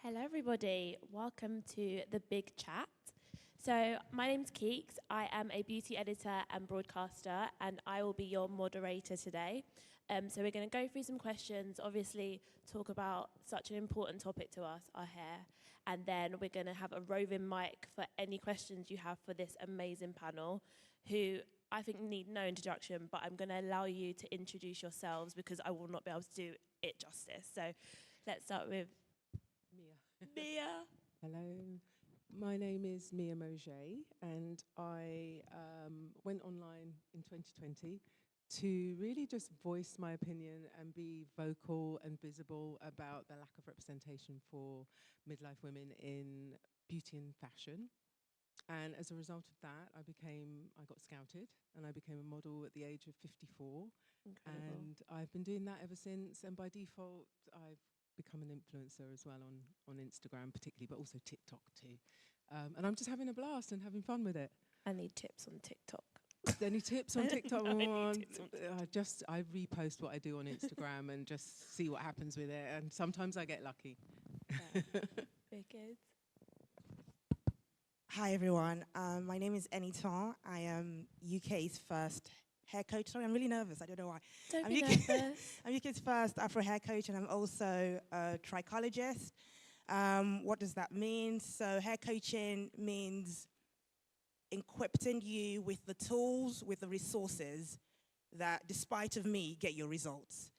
Hello, everybody. Welcome to the Big Chat. So, my name's Keeks. I am a beauty editor and broadcaster, and I will be your moderator today. So, we're going to go through some questions, obviously, talk about such an important topic to us, our hair, and then we're going to have a roving mic for any questions you have for this amazing panel, who I think need no introduction, but I'm going to allow you to introduce yourselves because I will not be able to do it justice. So, let's start with Mia. Hello, my name is Mia Maugé, and I went online in 2020 to really just voice my opinion and be vocal and visible about the lack of representation for midlife women in beauty and fashion. And as a result of that, I got scouted and I became a model at the age of 54. Incredible. And I've been doing that ever since, and by default, I've become an influencer as well on Instagram particularly, but also TikTok too. And I'm just having a blast and having fun with it. I need tips on TikTok. Any tips on TikTok? I need tips on TikTok. I repost what I do on Instagram and just see what happens with it. And sometimes I get lucky. Yeah. Wicked. Hi everyone, my name is Enitan. I am UK's first hair coach. Sorry, I'm really nervous, I don't know why. Don't be nervous. I'm UK's first Afro hair coach, and I'm also a trichologist. What does that mean? So hair coaching means equipping you with the tools, with the resources that, despite of me, get your results.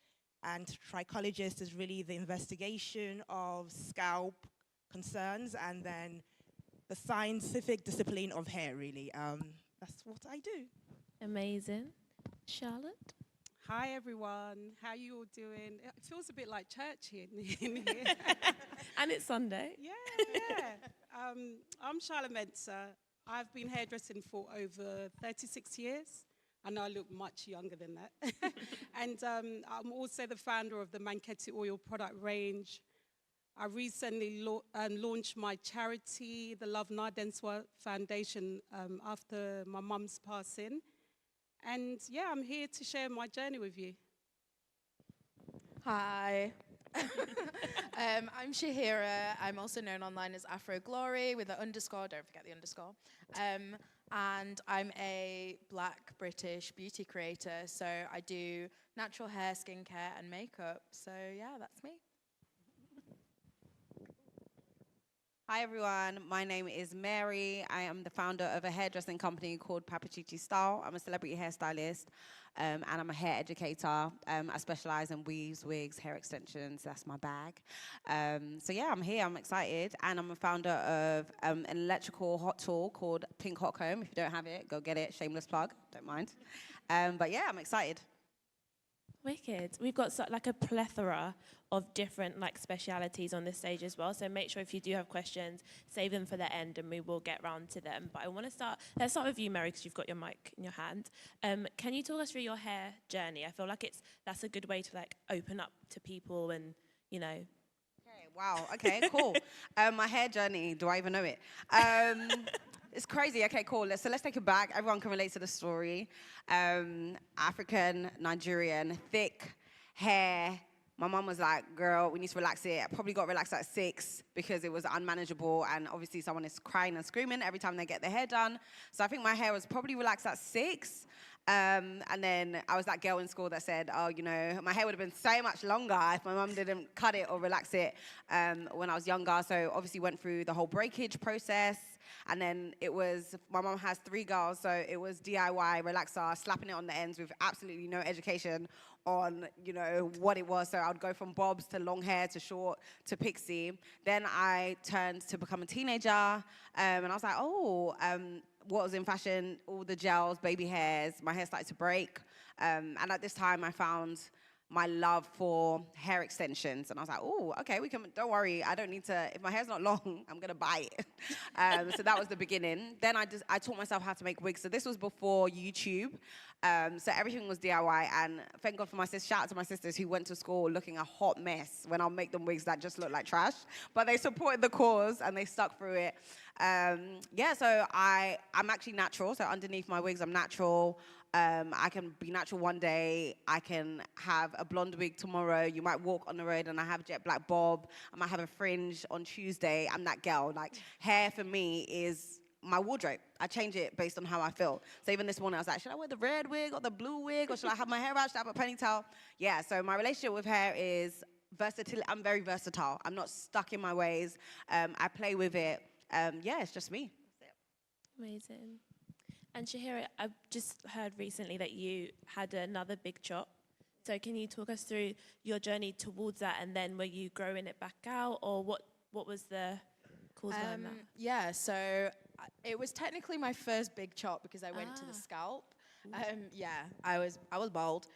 And trichologist is really the investigation of scalp concerns and then the scientific discipline of hair, really. That's what I do. Amazing. Charlotte? Hi everyone, how you all doing? It feels a bit like church here. in here. And it's Sunday. Yeah. I'm Charlotte Mensah. I've been hairdressing for over 36 years. I know I look much younger than that. And I'm also the founder of the Maugé oil product range. I recently launched my charity, the Love Nardenswa Foundation, after my mum's passing. And yeah, I'm here to share my journey with you. Hi. I'm Shahira. I'm also known online as AfroGlory with an underscore, don't forget the underscore. And I'm a Black British beauty creator, so I do natural hair, skincare, and makeup. So yeah, that's me. Hi everyone, my name is Mary. I am the founder of a hairdressing company called Papachichi Style. I'm a celebrity hairstylist and I'm a hair educator. I specialize in weaves, wigs, hair extensions. That's my bag. So yeah, I'm here, I'm excited. And I'm a founder of an electrical hot tool called Pink Hot Comb. If you don't have it, go get it. Shameless plug, don't mind. But yeah, I'm excited. Wicked. We've got like a plethora of different specialities on this stage as well. So make sure if you do have questions, save them for the end and we will get round to them. But I want to let's start with you, Mary, because you've got your mic in your hand. Can you talk us through your hair journey? I feel like that's a good way to open up to people and, you know. Okay, wow, okay, cool. My hair journey, do I even know it? It's crazy. Okay, cool. So let's take it back. Everyone can relate to the story. African, Nigerian, thick hair. My mum was like, girl, we need to relax it. I probably got relaxed at 6 because it was unmanageable. And obviously someone is crying and screaming every time they get their hair done. So I think my hair was probably relaxed at 6. And then I was that girl in school that said, oh, you know, my hair would have been so much longer if my mum didn't cut it or relax it when I was younger. So obviously went through the whole breakage process. And then my mom has 3 girls, so it was DIY, relaxer, slapping it on the ends with absolutely no education on, you know, what it was. So I would go from bobs to long hair to short to pixie. Then I turned to become a teenager, and I was like, what was in fashion? All the gels, baby hairs, my hair started to break. And at this time, I found my love for hair extensions. And I was like, oh, okay, don't worry, I don't need to, if my hair's not long, I'm gonna buy it. So that was the beginning. Then I taught myself how to make wigs. So this was before YouTube. So everything was DIY, and thank God for my sisters. Shout out to my sisters who went to school looking a hot mess when I'll make them wigs that just look like trash. But they supported the cause and they stuck through it. Yeah, so I'm actually natural. So underneath my wigs, I'm natural. I can be natural one day. I can have a blonde wig tomorrow. You might walk on the road and I have a jet black bob. I might have a fringe on Tuesday. I'm that girl. Like, hair for me is my wardrobe. I change it based on how I feel. So even this morning, I was like, should I wear the red wig or the blue wig, or should I have my hair out? Should I have a ponytail? Yeah, so my relationship with hair is versatile. I'm very versatile. I'm not stuck in my ways. I play with it. Yeah, it's just me. That's it. Amazing. And Shahira, I've just heard recently that you had another big chop. So can you talk us through your journey towards that, and then were you growing it back out, or what was the cause behind that? Yeah, so it was technically my first big chop because I went to the scalp. Yeah, I was bald,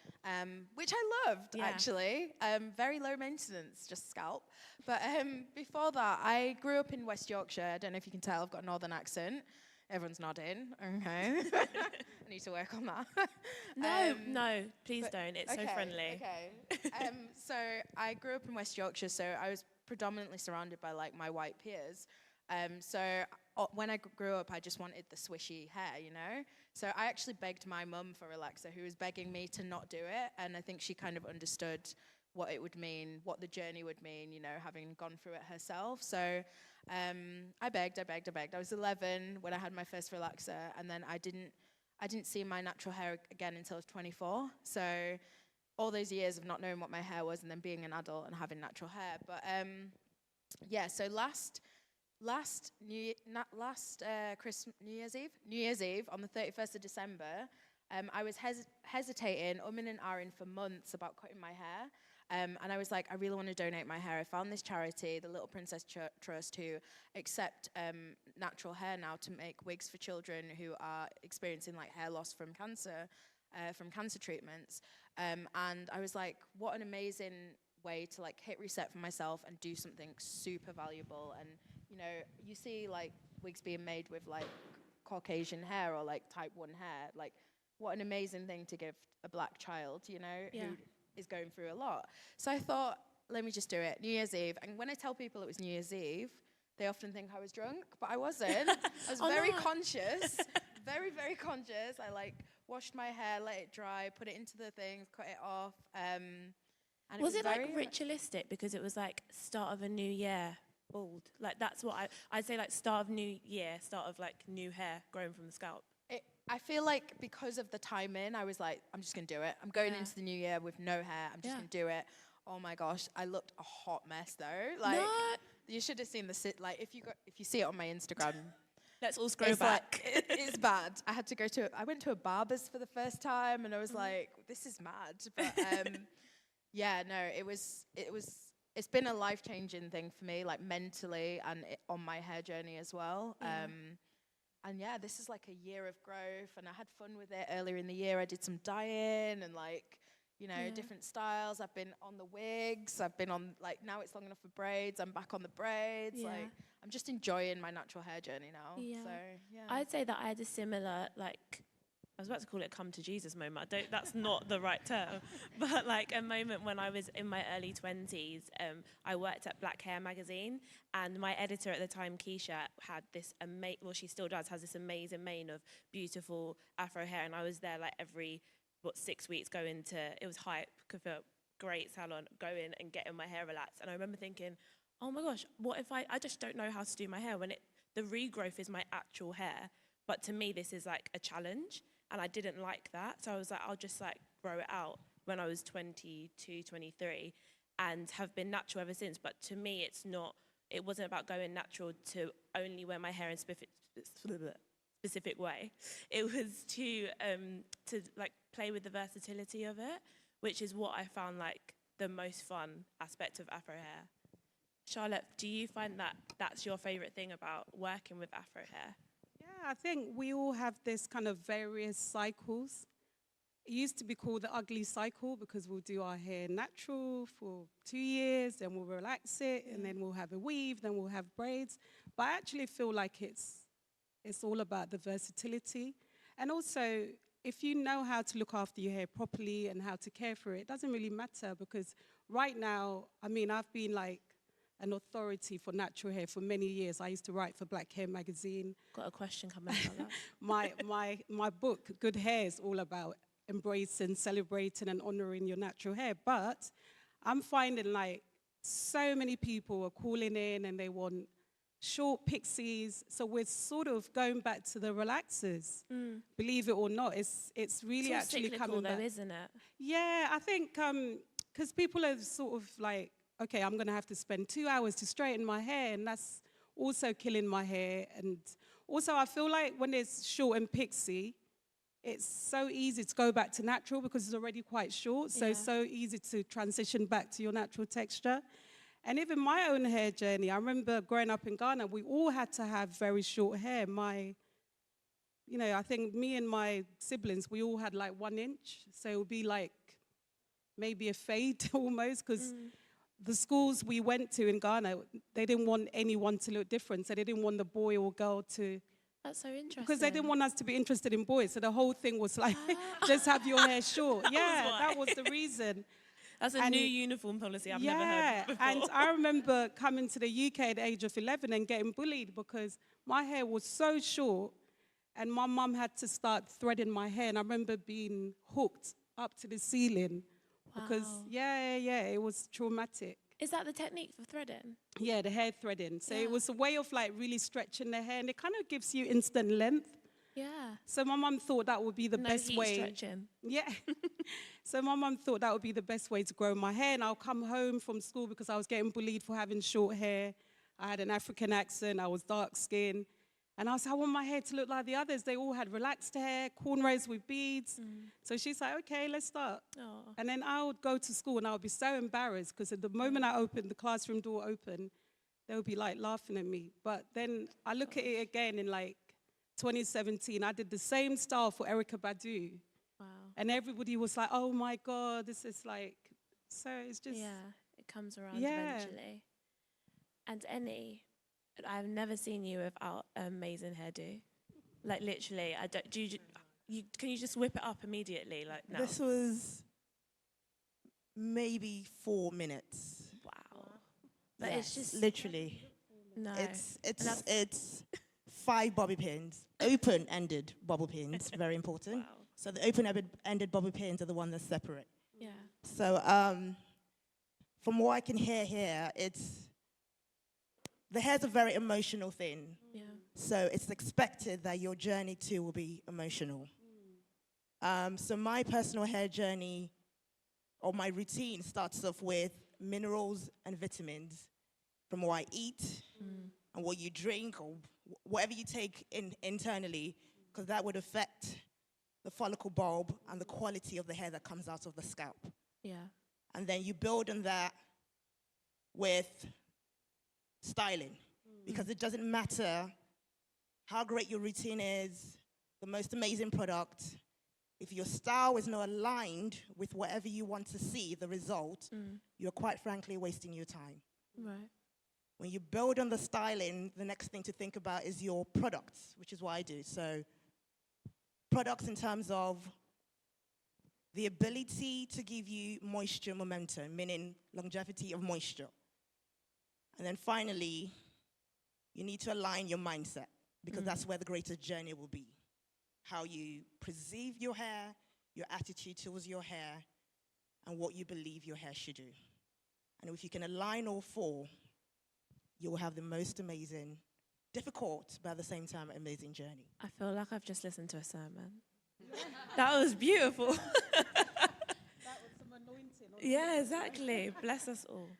which I loved, actually. Very low maintenance, just scalp. But before that, I grew up in West Yorkshire. I don't know if you can tell, I've got a northern accent. Everyone's nodding. Okay. I need to work on that. No, please don't. It's so friendly. Okay. So I grew up in West Yorkshire, so I was predominantly surrounded by like my white peers. So when I grew up, I just wanted the swishy hair, you know? So I actually begged my mum for relaxer, who was begging me to not do it. And I think she kind of understood what it would mean, what the journey would mean, you know, having gone through it herself. So I begged. I was 11 when I had my first relaxer, and then I didn't see my natural hair again until I was 24. So all those years of not knowing what my hair was, and then being an adult and having natural hair. But yeah, so New Year's Eve on the 31st of December, I was hesitating, umming and ahhing for months about cutting my hair. And I was like, I really want to donate my hair. I found this charity, the Little Princess Trust, who accept natural hair now to make wigs for children who are experiencing like hair loss from cancer treatments. And I was like, what an amazing way to like hit reset for myself and do something super valuable. And you know, you see like wigs being made with like Caucasian hair or like type 1 hair. Like, what an amazing thing to give a black child, you know, who is going through a lot. So I thought, let me just do it. New Year's Eve. And when I tell people it was New Year's Eve, they often think I was drunk, but I wasn't. I was very conscious, very, very conscious. I like washed my hair, let it dry, put it into the thing, cut it off. And was it like ritualistic because it was like start of a new year? Bald. Like, that's what I'd say, like, start of new year, start of, like, new hair growing from the scalp. I feel like because of the timing, I was like, I'm just going to do it. I'm going into the new year with no hair. I'm just going to do it. Oh, my gosh. I looked a hot mess, though. Like, you should have seen like, if you see it on my Instagram. Let's all scroll back. Like, it's bad. I went to a barber's for the first time, and I was like, this is mad. But, yeah, no, it's been a life-changing thing for me, like mentally and on my hair journey as well. And yeah, this is like a year of growth, and I had fun with it earlier in the year. I did some dyeing and like, you know, different styles. I've been on the wigs. I've been on, like, now it's long enough for braids. I'm back on the braids. Yeah. Like, I'm just enjoying my natural hair journey now. Yeah. So, yeah. I'd say that I had a similar, like, I was about to call it a come to Jesus moment. That's not the right term. But like a moment when I was in my early 20s, I worked at Black Hair magazine, and my editor at the time, Keisha, had this she still does, has this amazing mane of beautiful Afro hair. And I was there like every, 6 weeks going to, it was hype, great salon, going and getting my hair relaxed. And I remember thinking, oh my gosh, what if I just don't know how to do my hair when the regrowth is my actual hair. But to me, this is like a challenge. And I didn't like that. So I was like, I'll just like grow it out when I was 22, 23 and have been natural ever since. But to me, it wasn't about going natural to only wear my hair in specific way. It was to like play with the versatility of it, which is what I found like the most fun aspect of Afro hair. Charlotte, do you find that that's your favorite thing about working with Afro hair? Yeah, I think we all have this kind of various cycles. It used to be called the ugly cycle because we'll do our hair natural for 2 years, then we'll relax it, and then we'll have a weave, then we'll have braids. But I actually feel like it's all about the versatility. And also, if you know how to look after your hair properly and how to care for it, it doesn't really matter because right now, I mean, I've been like an authority for natural hair for many years. I used to write for Black Hair magazine. Got a question coming about that. My book, Good Hair, is all about embracing, celebrating, and honoring your natural hair. But I'm finding like so many people are calling in and they want short pixies. So we're sort of going back to the relaxers. Believe it or not, it's really It's all actually cyclical coming though, back. isn't it? Yeah, I think because people are sort of like, okay, I'm going to have to spend 2 hours to straighten my hair, and that's also killing my hair. And also, I feel like when it's short and pixie, it's so easy to go back to natural because it's already quite short. So it's so easy to transition back to your natural texture. And even my own hair journey, I remember growing up in Ghana, we all had to have very short hair. I think me and my siblings, we all had like 1 inch. So it would be like maybe a fade almost, because the schools we went to in Ghana, they didn't want anyone to look different. So they didn't want the boy or girl to... That's so interesting. Because they didn't want us to be interested in boys. So the whole thing was like, just have your hair short. That was the reason. That's a new uniform policy I've never heard before. And I remember coming to the UK at the age of 11 and getting bullied because my hair was so short and my mum had to start threading my hair. And I remember being hooked up to the ceiling because, it was traumatic. Is that the technique for threading? Yeah, the hair threading. So it was a way of like really stretching the hair and it kind of gives you instant length. Yeah. So my mum thought that would be the best heat way. Stretching. Yeah. So my mum thought that would be the best way to grow my hair. And I'll come home from school because I was getting bullied for having short hair. I had an African accent. I was dark skinned. And I was like, I want my hair to look like the others. They all had relaxed hair, cornrows with beads. So she's like, okay, let's start. Oh. And then I would go to school and I would be so embarrassed because at the moment I opened, the classroom door open, they would be like laughing at me. But then I look at it again in like 2017. I did the same style for Erykah Badu. Wow. And everybody was like, oh my God, this is like, so it's just. Yeah, it comes around eventually. And I've never seen you without an amazing hairdo. Like literally, I don't. Can you just whip it up immediately? Like now? This was maybe 4 minutes. Wow. But it's just literally. no. It's 5 bobby pins, open-ended bobby pins, very important. Wow. So the open-ended bobby pins are the ones that separate. Yeah. So from what I can hear here, the hair's a very emotional thing. Yeah. So it's expected that your journey too will be emotional. So my personal hair journey, or my routine, starts off with minerals and vitamins from what I eat and what you drink or whatever you take in internally, because that would affect the follicle bulb and the quality of the hair that comes out of the scalp. Yeah. And then you build on that with styling, because it doesn't matter how great your routine is, the most amazing product, if your style is not aligned with whatever you want to see, the result, you're quite frankly wasting your time. Right. When you build on the styling, the next thing to think about is your products, which is what I do. So products in terms of the ability to give you moisture momentum, meaning longevity of moisture. And then finally, you need to align your mindset, because that's where the greatest journey will be. How you perceive your hair, your attitude towards your hair, and what you believe your hair should do. And if you can align all 4, you will have the most amazing, difficult, but at the same time, amazing journey. I feel like I've just listened to a sermon. That was beautiful. That was some anointing. Yeah, exactly. Bless us all.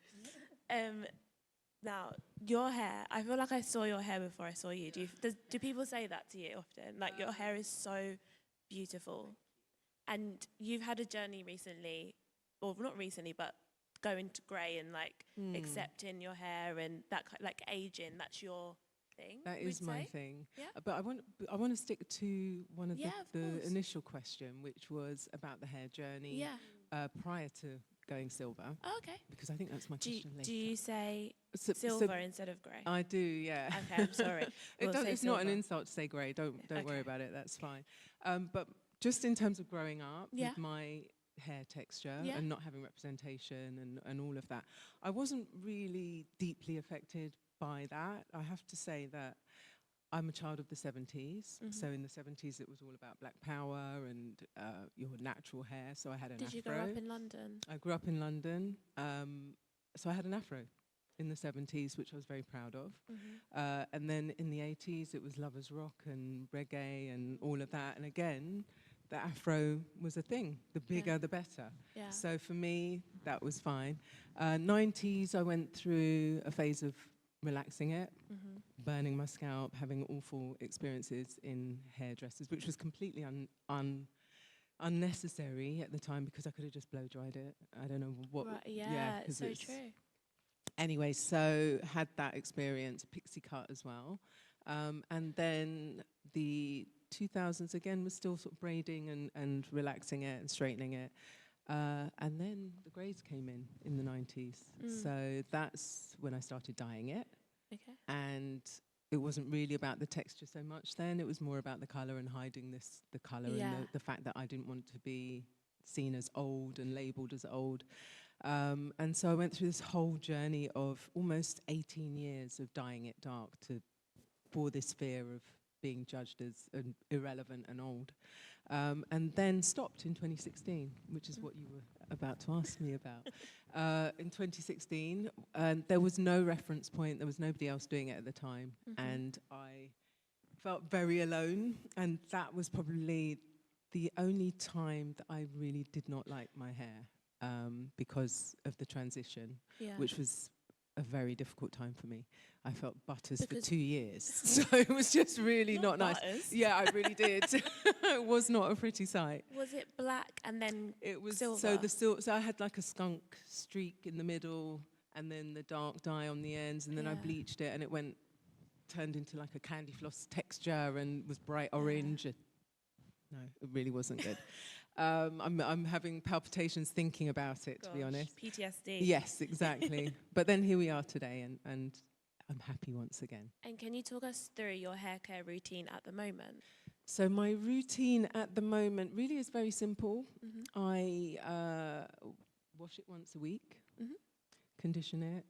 Now, your hair, I feel like I saw your hair before I saw you. Do people say that to you often? Like, your hair is so beautiful. And you've had a journey recently, or not recently, but going to grey and, like, accepting your hair and that, like, aging, that's your thing? That is my thing. Yeah. But I want to stick to one of Yeah, the of course. initial question, which was about the hair journey prior to going silver. Oh, okay. Because I think that's my question later. Do you say So silver instead of grey? I do, yeah. Okay, I'm sorry. It's not an silver. insult to say grey. Don't worry Okay. about it. That's fine. But just in terms of growing up, Yeah. with my hair texture Yeah. and not having representation and all of that. I wasn't really deeply affected by that. I have to say that I'm a child of the 70s. So in the 70s, it was all about black power and your natural hair. So I had an afro. Did you grow up in London? I grew up in London. So I had an afro in the 70s, which I was very proud of. And then in the 80s, it was lovers rock and reggae and all of that. And again, the afro was a thing. The bigger, the better. Yeah. So for me, that was fine. 90s, I went through a phase of relaxing it, burning my scalp, having awful experiences in hairdressers, which was completely unnecessary at the time because I could have just blow dried it. I don't know what. Right, yeah, 'cause so it's true. Anyway, so had that experience, pixie cut as well. And then the 2000s again was still sort of braiding and relaxing it and straightening it. And then the greys came in the 90s. So that's when I started dyeing it. Okay. And it wasn't really about the texture so much then. It was more about the colour and hiding the colour and the fact that I didn't want to be seen as old and labelled as old. And so I went through this whole journey of almost 18 years of dyeing it dark for this fear of being judged as irrelevant and old. And then stopped in 2016, which is what you were about to ask me about. In 2016, there was no reference point. There was nobody else doing it at the time. And I felt very alone. And that was probably the only time that I really did not like my hair because of the transition, which was a very difficult time for me. I felt butters for 2 years. So it was just really not nice. Butters. Yeah, I really did. It was not a pretty sight. Was it black and then It was silver? So I had like a skunk streak in the middle and then the dark dye on the ends, and then I bleached it and it turned into like a candy floss texture and was bright orange. No, it really wasn't good. I'm having palpitations thinking about it, to be honest. PTSD. Yes, exactly. But then here we are today, and I'm happy once again. And can you talk us through your hair care routine at the moment? So my routine at the moment really is very simple. I wash it once a week, condition it.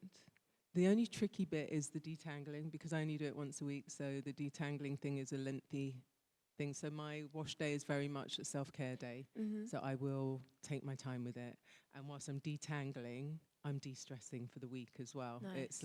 The only tricky bit is the detangling, because I only do it once a week, so the detangling thing is a lengthy thing. So my wash day is very much a self-care day. So I will take my time with it. And whilst I'm detangling, I'm de-stressing for the week as well. Nice.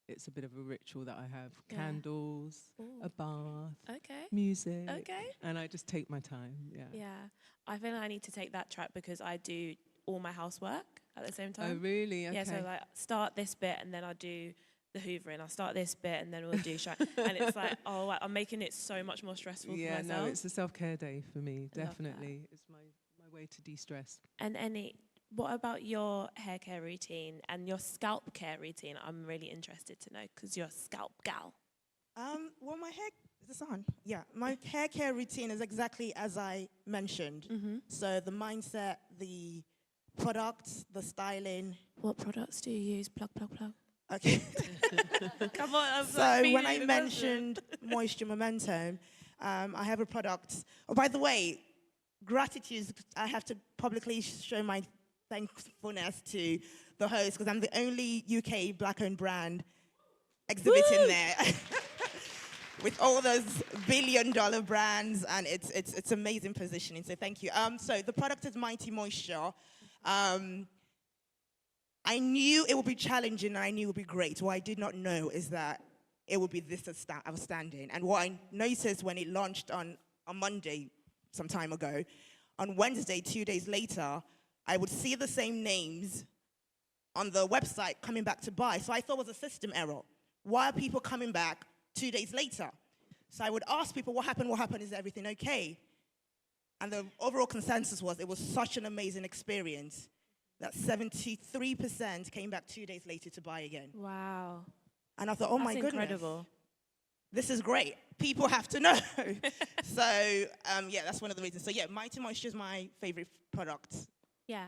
It's a bit of a ritual that I have. Candles, a bath, Okay. music. Okay. And I just take my time, Yeah. I feel like I need to take that track because I do all my housework at the same time. Oh, really? Okay. Yeah, so like start this bit and then I'll do the hoovering. I'll start this bit and then we'll do and it's like, I'm making it so much more stressful for myself. No, it's a self-care day for me, I love definitely. It's my way to de-stress. And what about your hair care routine and your scalp care routine? I'm really interested to know because you're a scalp gal. Well, my hair, is this on? Yeah, my hair care routine is exactly as I mentioned. So the mindset, the products, the styling. What products do you use? Plug. Okay. Come on. So when I mentioned Moisture Momentum, I have a product. Oh, by the way, gratitude. I have to publicly show my thankfulness to the host because I'm the only UK black-owned brand exhibiting there. With all those billion-dollar brands, and it's amazing positioning. So thank you. So the product is Mighty Moisture. I knew it would be challenging, and I knew it would be great. What I did not know is that it would be this outstanding. And what I noticed when it launched on Monday, some time ago, on Wednesday, 2 days later, I would see the same names on the website coming back to buy. So I thought it was a system error. Why are people coming back 2 days later? So I would ask people, what happened, is everything okay? And the overall consensus was it was such an amazing experience that 73% came back 2 days later to buy again. Wow. And I thought, oh my goodness. That's incredible. This is great. People have to know. So, that's one of the reasons. So, Mighty Moisture is my favorite product. Yeah.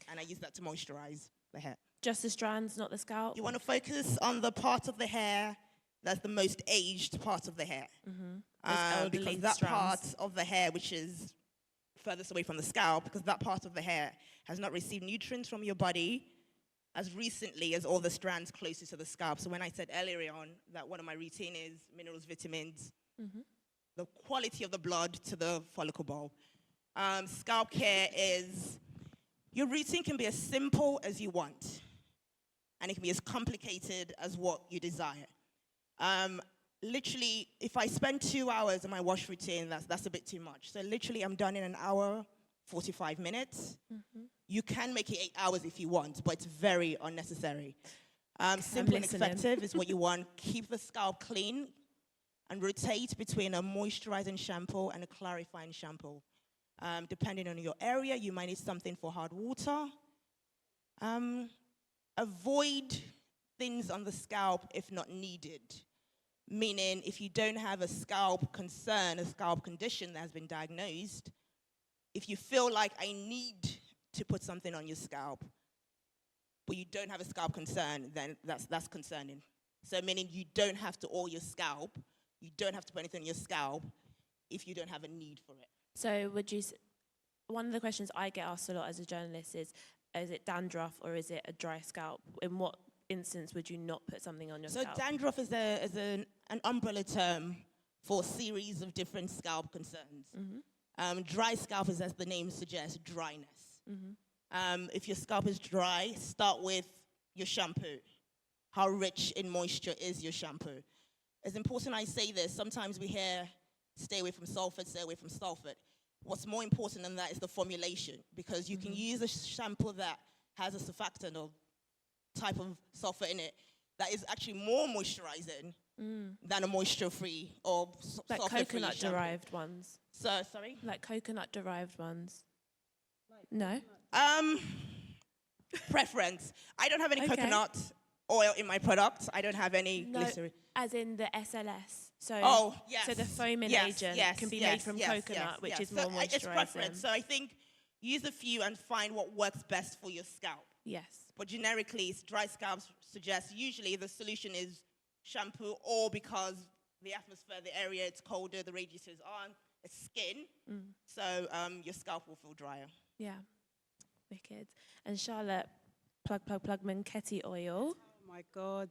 And I use that to moisturize the hair. Just the strands, not the scalp? You want to focus on the part of the hair that's the most aged part of the hair. Because that strands. part of the hair, which is furthest away from the scalp, because that part of the hair has not received nutrients from your body as recently as all the strands closest to the scalp. So when I said earlier on that one of my routine is minerals, vitamins, the quality of the blood to the follicle bulb. Scalp care is, your routine can be as simple as you want, and it can be as complicated as what you desire. Literally, if I spend 2 hours on my wash routine, that's a bit too much. So literally, I'm done in an hour, 45 minutes. You can make it 8 hours if you want, but it's very unnecessary. Simple and effective is what you want. Keep the scalp clean and rotate between a moisturizing shampoo and a clarifying shampoo. Depending on your area, you might need something for hard water. Avoid things on the scalp if not needed. Meaning, if you don't have a scalp concern, a scalp condition that has been diagnosed, if you feel like I need to put something on your scalp, but you don't have a scalp concern, then that's concerning. So meaning you don't have to oil your scalp, you don't have to put anything on your scalp if you don't have a need for it. So one of the questions I get asked a lot as a journalist is it dandruff or is it a dry scalp? In what instance would you not put something on your scalp? So dandruff is an umbrella term for a series of different scalp concerns. Dry scalp is, as the name suggests, dryness. If your scalp is dry, start with your shampoo. How rich in moisture is your shampoo? It's important I say this. Sometimes we hear, stay away from sulfate, stay away from sulfate. What's more important than that is the formulation, because you can use a shampoo that has a surfactant or type of sulfur in it that is actually more moisturizing than a moisture-free or like sulfur-free coconut-derived ones. So, sorry? Like coconut-derived ones. No? Preference. I don't have any coconut oil in my products. I don't have any No, glycerin. as in the SLS. So, Yes. So the foaming agent can be made from coconut, which is more moisturizing. It's preference. So I think use a few and find what works best for your scalp. Yes. But generically, dry scalps suggest usually the solution is shampoo, or because the atmosphere, the area, it's colder, the radius is on, it's skin. So your scalp will feel drier. Yeah. Wicked. And Charlotte, plug Manketti oil. Oh my God.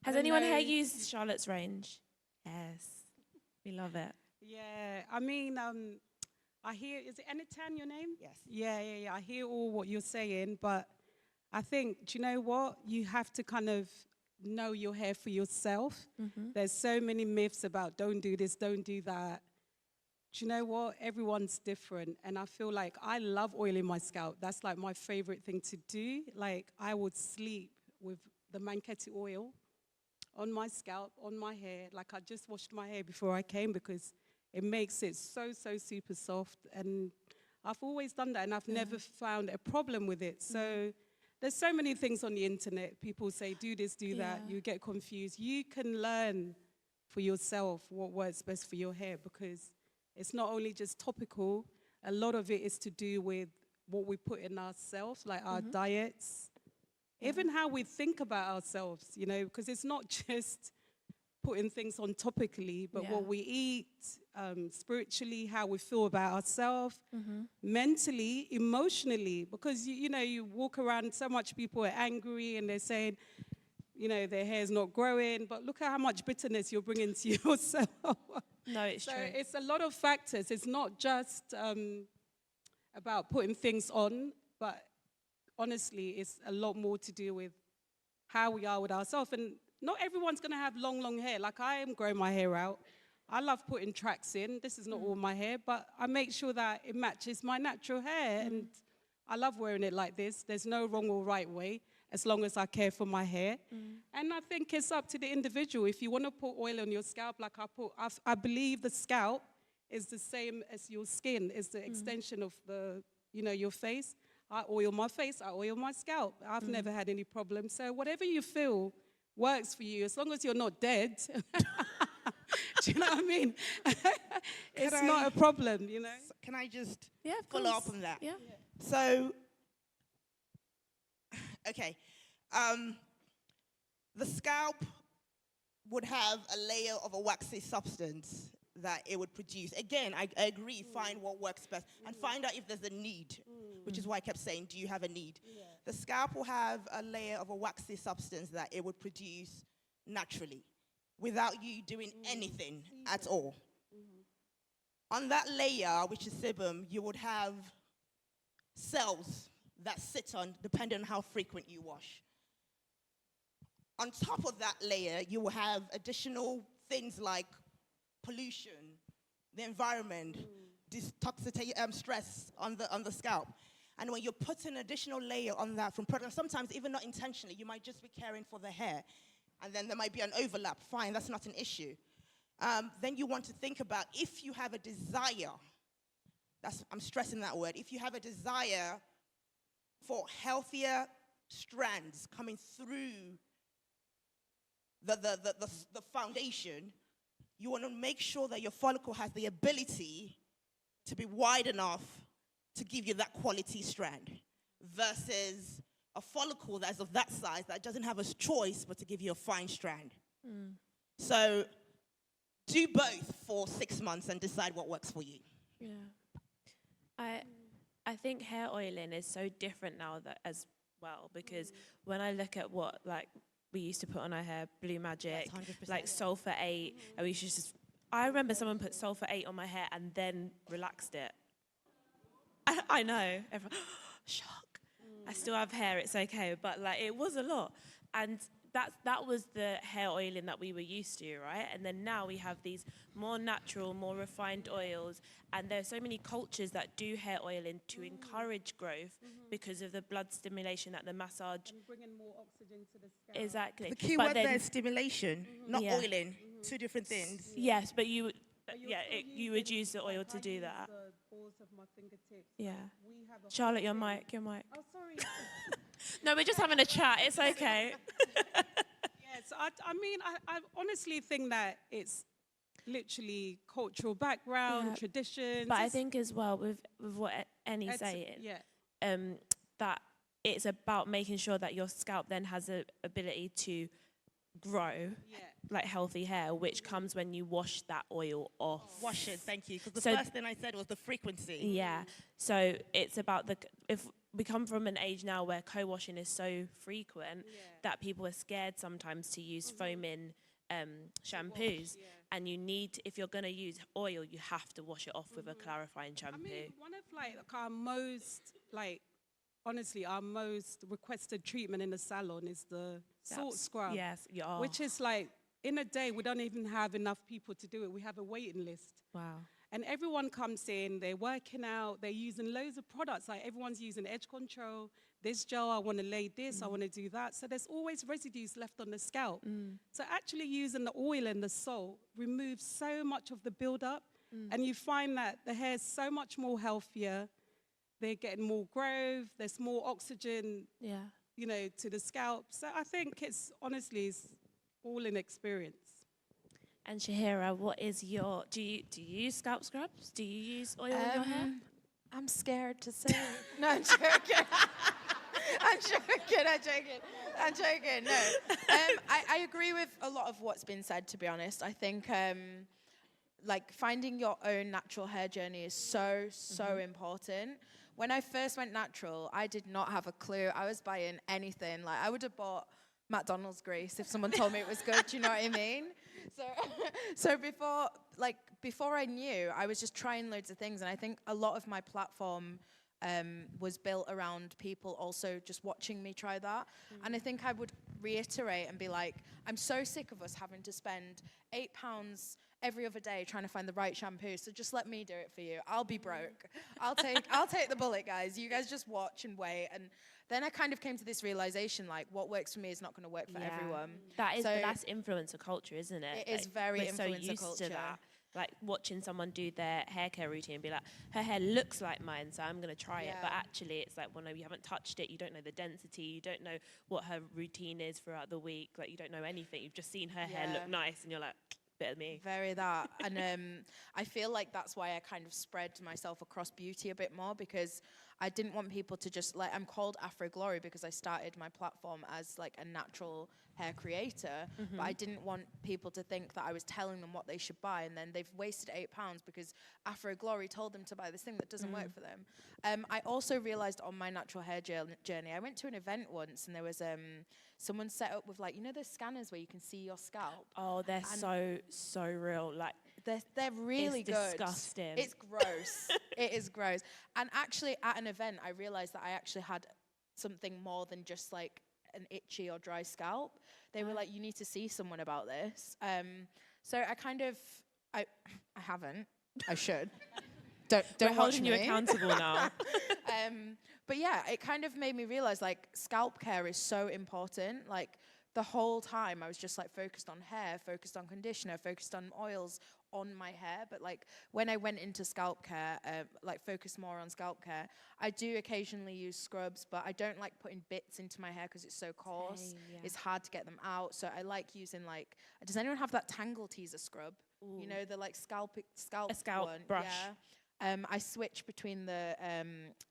Has anyone here used Charlotte's range? Yes. We love it. Yeah, I mean, I hear, is it Enitan your name? Yes. Yeah. I hear all what you're saying, but I think, do you know what? You have to kind of know your hair for yourself. There's so many myths about don't do this, don't do that. Do you know what? Everyone's different. And I feel like I love oiling my scalp. That's like my favorite thing to do. Like I would sleep with the Manketti oil on my scalp, on my hair. Like I just washed my hair before I came because it makes it so super soft. And I've always done that and I've never found a problem with it. So there's so many things on the internet. People say, do this, do that. You get confused. You can learn for yourself what works best for your hair, because it's not only just topical. A lot of it is to do with what we put in ourselves, like our diets, even how we think about ourselves, you know, because it's not just putting things on topically, but what we eat, spiritually, how we feel about ourselves, mentally, emotionally, because, you know, you walk around, so much people are angry and they're saying, you know, their hair's not growing, but look at how much bitterness you're bringing to yourself. No, it's true. So it's a lot of factors. It's not just about putting things on, but honestly, it's a lot more to do with how we are with ourselves. And not everyone's going to have long hair. Like I am growing my hair out. I love putting tracks in. This is not all my hair, but I make sure that it matches my natural hair. And I love wearing it like this. There's no wrong or right way, as long as I care for my hair. And I think it's up to the individual. If you want to put oil on your scalp, like I believe the scalp is the same as your skin, is the extension of the, you know, your face. I oil my face, I oil my scalp. I've never had any problems. So whatever you feel works for you, as long as you're not dead. Do you know what I mean? It's not a problem, you know? Can I just of follow course. up on that? Yeah. So, okay. The scalp would have a layer of a waxy substance that it would produce. Again, I agree, find what works best and find out if there's a need, which is why I kept saying, do you have a need? Yeah. The scalp will have a layer of a waxy substance that it would produce naturally without you doing anything at all. On that layer, which is sebum, you would have cells that sit on, depending on how frequent you wash. On top of that layer, you will have additional things like pollution, the environment, stress on the scalp. And when you put an additional layer on that from products, sometimes even not intentionally, you might just be caring for the hair, and then there might be an overlap. Fine, that's not an issue. Then you want to think about if you have a desire, I'm stressing that word, if you have a desire for healthier strands coming through the foundation, you want to make sure that your follicle has the ability to be wide enough to give you that quality strand versus a follicle that's of that size that doesn't have a choice but to give you a fine strand. So do both for 6 months and decide what works for you. Yeah. I think hair oiling is so different now that as well, because when I look at what like we used to put on our hair, Blue Magic, like sulfur 8, and we used to just, I remember someone put sulfur 8 on my hair and then relaxed it. I know, everyone, shock. I still have hair, it's okay, but like it was a lot. And that was the hair oiling that we were used to, right? And then now we have these more natural, more refined oils, and there are so many cultures that do hair oiling to encourage growth because of the blood stimulation that the massage. And bringing more oxygen to the scalp. Exactly. The key word there is stimulation, not oiling. Two different things. Yes, but you But you're yeah, still you would using, use the oil like, to I do use that. the balls of my fingertips. Yeah. We have a Charlotte, your whole thing. mic, your mic. Oh, sorry. No, we're just having a chat. It's okay. Yes, I mean, I honestly think that it's literally cultural background, Yeah. traditions. But I think as well with what Eni's saying, yeah. that it's about making sure that your scalp then has the ability to grow Yeah. like healthy hair, which comes when you wash that oil off. Wash it, thank you. Because the So- first thing I said was the frequency. Yeah. So it's about if we come from an age now where co-washing is so frequent that people are scared sometimes to use foaming shampoos. Yeah. And you need, if you're going to use oil, you have to wash it off with a clarifying shampoo. I mean, one of our most honestly, our most requested treatment in the salon is the salt scrub. Yes, yeah. Which is in a day, we don't even have enough people to do it. We have a waiting list. Wow. And everyone comes in, they're working out, they're using loads of products. Like everyone's using edge control, this gel, I want to lay this, I want to do that. So there's always residues left on the scalp. So actually using the oil and the salt removes so much of the buildup. And you find that the hair is so much more healthier. They're getting more growth, there's more oxygen, Yeah. to the scalp. So I think it's all in experience. And Shahira, what is your, do you use scalp scrubs? Do you use oil in your hair? I'm scared to say. No, I'm joking. I'm joking. No. I agree with a lot of what's been said, to be honest. I think finding your own natural hair journey is so important. When I first went natural, I did not have a clue. I was buying anything. I would have bought McDonald's grease if someone told me it was good. Do you know what I mean? So before I knew, I was just trying loads of things, and I think a lot of my platform was built around people also just watching me try that. And I think I would reiterate and be like, I'm so sick of us having to spend £8 every other day trying to find the right shampoo. So just let me do it for you. I'll be broke. I'll take the bullet, guys. You guys just watch and wait. And then I kind of came to this realization, what works for me is not going to work for everyone. But that's influencer culture, isn't it? It is very we're influencer so used culture. to that. Watching someone do their hair care routine and be like, her hair looks like mine, so I'm going to try it. But actually, it's well, no, you haven't touched it. You don't know the density. You don't know what her routine is throughout the week. You don't know anything. You've just seen her hair look nice, and you're like, bit of me. Very that. And I feel like that's why I kind of spread myself across beauty a bit more, because I didn't want people to just, like, I'm called AfroGlory because I started my platform as like a natural hair creator, but I didn't want people to think that I was telling them what they should buy and then they've wasted £8 because AfroGlory told them to buy this thing that doesn't work for them. I also realized on my natural hair journey, I went to an event once and there was someone set up with, like, you know, those scanners where you can see your scalp. Oh, they're so real. Like, They're really it's good. disgusting. It's gross. It is gross. And actually, at an event, I realized that I actually had something more than just like an itchy or dry scalp. They were like, you need to see someone about this. So I kind of, I haven't. I should. Don't We're watch holding you me. accountable now. But yeah, it kind of made me realize, like, scalp care is so important. Like, the whole time I was just like focused on hair, focused on conditioner, focused on oils on my hair. But like when I went into scalp care, like focus more on scalp care, I do occasionally use scrubs, but I don't like putting bits into my hair because it's so coarse. Same, yeah. It's hard to get them out. So I like using, like, does anyone have that Tangle Teaser scrub? Ooh. You know, the like scalp A scalp one. brush. Yeah. I switch between the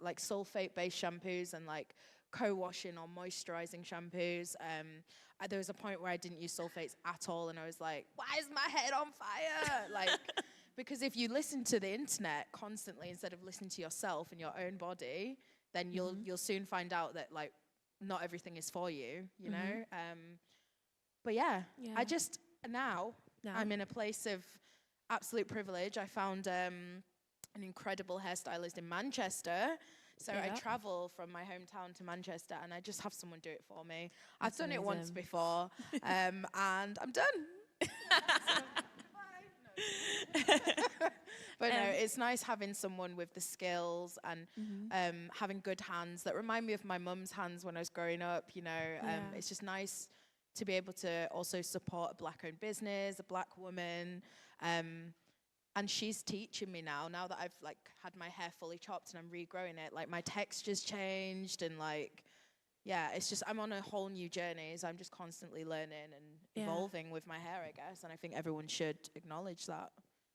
like sulfate-based shampoos and like co-washing or moisturizing shampoos. There was a point where I didn't use sulfates at all, and I was like, why is my head on fire? Like, because if you listen to the internet constantly instead of listening to yourself and your own body, then you'll soon find out that, like, not everything is for you, you know? But yeah, I just, now I'm in a place of absolute privilege. I found an incredible hairstylist in Manchester. So I travel from my hometown to Manchester and I just have someone do it for me. I've done it once before and I'm done. But no, it's nice having someone with the skills and having good hands that remind me of my mum's hands when I was growing up, you know. It's just nice to be able to also support a Black-owned business, a Black woman. And she's teaching me now that I've like had my hair fully chopped and I'm regrowing it, like my texture's changed and like, yeah, it's just, I'm on a whole new journey. So I'm just constantly learning and evolving with my hair, I guess. And I think everyone should acknowledge that.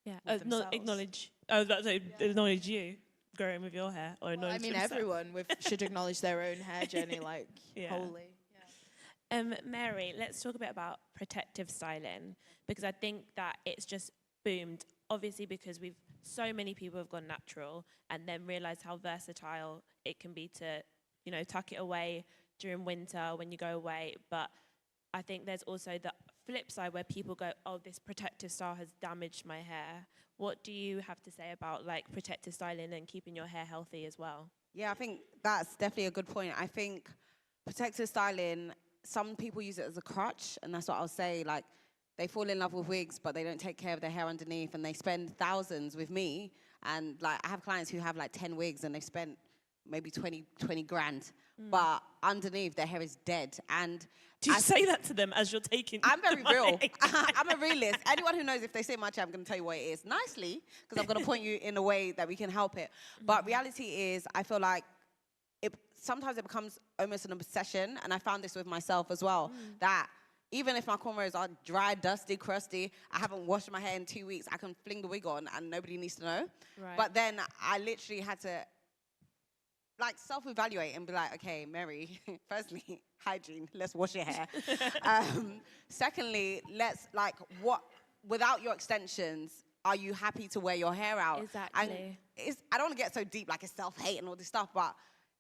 Yeah, not acknowledge. Oh, that's acknowledge you growing with your hair, or acknowledge. I mean, themselves. everyone should acknowledge their own hair journey, like wholly. Mary, let's talk a bit about protective styling, because I think that it's just boomed. Obviously, because so many people have gone natural and then realized how versatile it can be to, you know, tuck it away during winter when you go away. But I think there's also the flip side where people go, oh, this protective style has damaged my hair. What do you have to say about like protective styling and keeping your hair healthy as well? Yeah, I think that's definitely a good point. I think protective styling, some people use it as a crutch, and that's what I'll say. Like, they fall in love with wigs, but they don't take care of their hair underneath, and they spend thousands with me. And like, I have clients who have like 10 wigs, and they've spent maybe 20 grand, but underneath their hair is dead. And do you say that to them as you're taking? I'm very real. I'm a realist. Anyone who knows, if they say my chair, I'm going to tell you what it is nicely, because I'm going to point you in a way that we can help it. But reality is, I feel like sometimes it becomes almost an obsession, and I found this with myself as well, that even if my cornrows are dry, dusty, crusty, I haven't washed my hair in 2 weeks, I can fling the wig on and nobody needs to know. Right. But then I literally had to like self-evaluate and be like, okay, Mary, firstly, hygiene, let's wash your hair. Secondly, without your extensions, are you happy to wear your hair out? Exactly. And I don't want to get so deep, like it's self-hate and all this stuff, but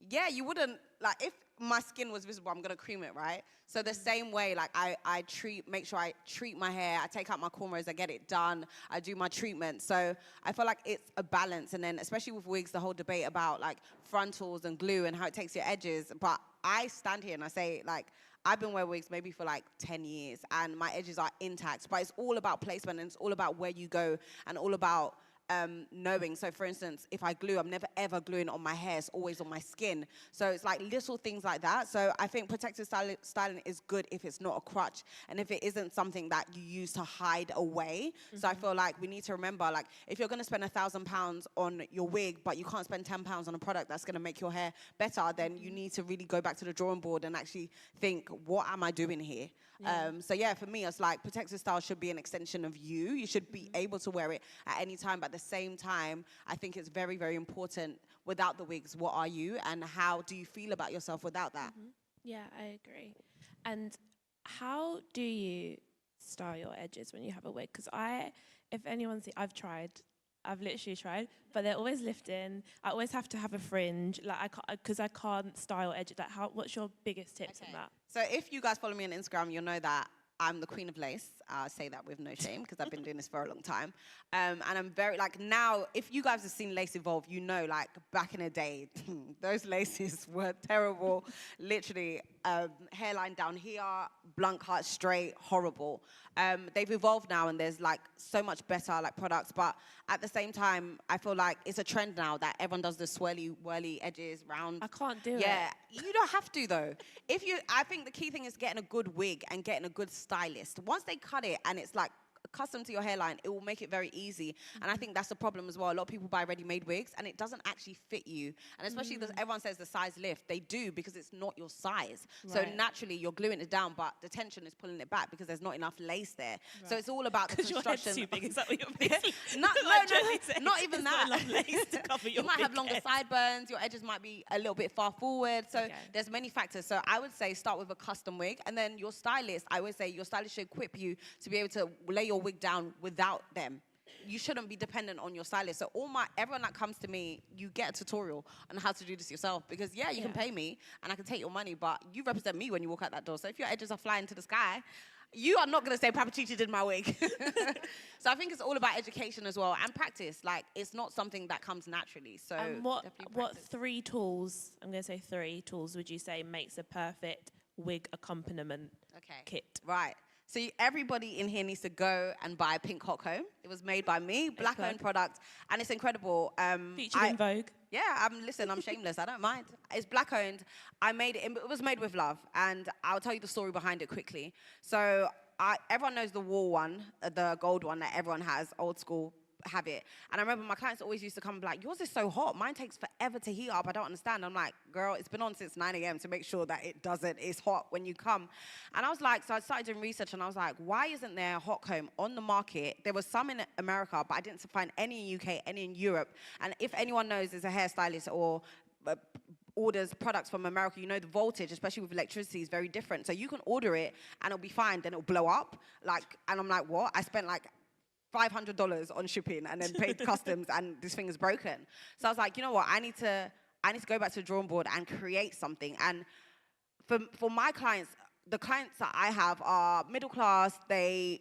yeah, you wouldn't, like, if my skin was visible, I'm gonna cream it, right? So the same way, like, I make sure I treat my hair, I take out my cornrows, I get it done, I do my treatment. So I feel like it's a balance. And then especially with wigs, the whole debate about like frontals and glue and how it takes your edges. But I stand here and I say, like, I've been wearing wigs maybe for like 10 years and my edges are intact, but it's all about placement and it's all about where you go and all about knowing. So for instance, if I glue, I'm never ever gluing on my hair. It's always on my skin. So it's like little things like that. So I think protective styling is good if it's not a crutch and if it isn't something that you use to hide away. So I feel like we need to remember, like, if you're going to spend £1,000 on your wig, but you can't spend £10 on a product that's going to make your hair better, then you need to really go back to the drawing board and actually think, what am I doing here? So yeah, for me, it's like protective style should be an extension of you. You should be able to wear it at any time, but at the same time, I think it's very, very important without the wigs, what are you and how do you feel about yourself without that? Yeah, I agree. And how do you style your edges when you have a wig? Because if anyone's, I've literally tried, but they're always lifting. I always have to have a fringe, like because I can't style edges. Like, what's your biggest tips on that? So if you guys follow me on Instagram, you'll know that I'm the queen of lace. I'll say that with no shame because I've been doing this for a long time. And I'm very, like, now, if you guys have seen lace evolve, you know, like, back in the day, those laces were terrible. Literally, hairline down here, blunt cut, straight, horrible. They've evolved now and there's, like, so much better, like, products. But at the same time, I feel like it's a trend now that everyone does the swirly, whirly edges, round. I can't do it. Yeah, you don't have to, though. I think the key thing is getting a good wig and getting a good stylist. Once they cut it and it's like custom to your hairline, it will make it very easy. And I think that's the problem as well. A lot of people buy ready-made wigs and it doesn't actually fit you. And especially everyone says the size lift. They do because it's not your size. Right. So naturally you're gluing it down, but the tension is pulling it back because there's not enough lace there. Right. So it's all about the construction. Your head's too big. Is that what you're thinking? Not even that. Not enough lace to cover your you might have longer head. sideburns. Your edges might be a little bit far forward. So there's many factors. So I would say start with a custom wig, and then your stylist. I would say your stylist should equip you to be able to lay your wig down without them. You shouldn't be dependent on your stylist. So everyone that comes to me, you get a tutorial on how to do this yourself. Because you can pay me and I can take your money, but you represent me when you walk out that door. So if your edges are flying to the sky, you are not going to say Papachichi did my wig. So I think it's all about education as well and practice. Like, it's not something that comes naturally. So what 3 tools, I'm going to say 3 tools, would you say makes a perfect wig accompaniment kit? Right. So everybody in here needs to go and buy Pink Hot Comb. It was made by me, black-owned product, and it's incredible. Featured in Vogue. Yeah, I'm shameless. I don't mind. It's black-owned. I made it. It was made with love, and I'll tell you the story behind it quickly. So everyone knows the wall one, the gold one that everyone has, old school. Have it. And I remember my clients always used to come and be like, yours is so hot. Mine takes forever to heat up. I don't understand. I'm like, girl, it's been on since 9 a.m. to make sure that it's hot when you come. And I was like, so I started doing research and I was like, why isn't there a hot comb on the market? There was some in America, but I didn't find any in UK, any in Europe. And if anyone knows is a hairstylist or orders products from America, you know the voltage, especially with electricity, is very different. So you can order it and it'll be fine, then it'll blow up. And I'm like, what? I spent like $500 on shipping and then paid customs and this thing is broken. So I was like, you know what, I need to go back to the drawing board and create something. And for my clients, the clients that I have are middle class, they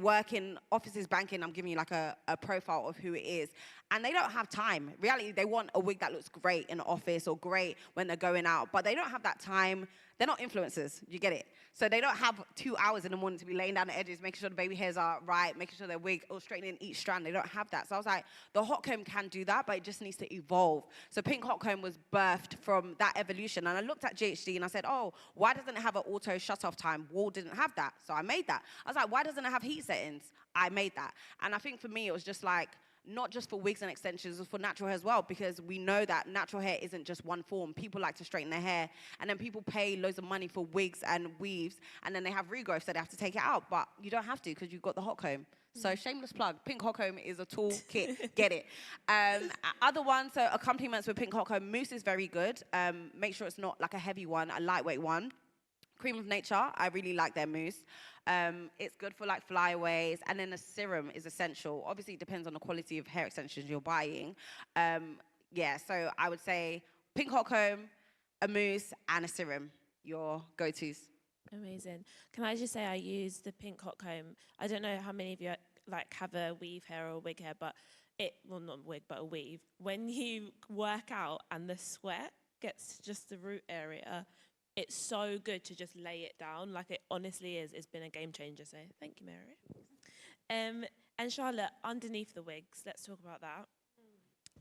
work in offices, banking. I'm giving you like a profile of who it is. And they don't have time. Reality, they want a wig that looks great in the office or great when they're going out, but they don't have that time. They're not influencers, you get it? So they don't have 2 hours in the morning to be laying down the edges, making sure the baby hairs are right, making sure their wig or straightening each strand. They don't have that. So I was like, the hot comb can do that, but it just needs to evolve. So Pink Hot Comb was birthed from that evolution. And I looked at GHD and I said, oh, why doesn't it have an auto shut-off time? Wall didn't have that. So I made that. I was like, why doesn't it have heat settings? I made that. And I think for me, it was just like, not just for wigs and extensions, but for natural hair as well, because we know that natural hair isn't just one form. People like to straighten their hair, and then people pay loads of money for wigs and weaves, and then they have regrowth, so they have to take it out. But you don't have to, because you've got the hot comb. So shameless plug, Pink Hot Comb is a tool kit, get it. Other ones, so accompaniments with Pink Hot Comb, mousse is very good. Make sure it's not like a heavy one, a lightweight one. Cream of Nature, I really like their mousse. It's good for like flyaways, and then a serum is essential. Obviously, it depends on the quality of hair extensions you're buying. So I would say Pink Hot Comb, a mousse, and a serum, your go-tos. Amazing. Can I just say I use the Pink Hot Comb. I don't know how many of you like have a weave hair or wig hair, but not a wig, but a weave. When you work out and the sweat gets to just the root area, it's so good to just lay it down. Like, it honestly is. It's been a game changer. So thank you, Mary. And Charlotte, underneath the wigs, let's talk about that.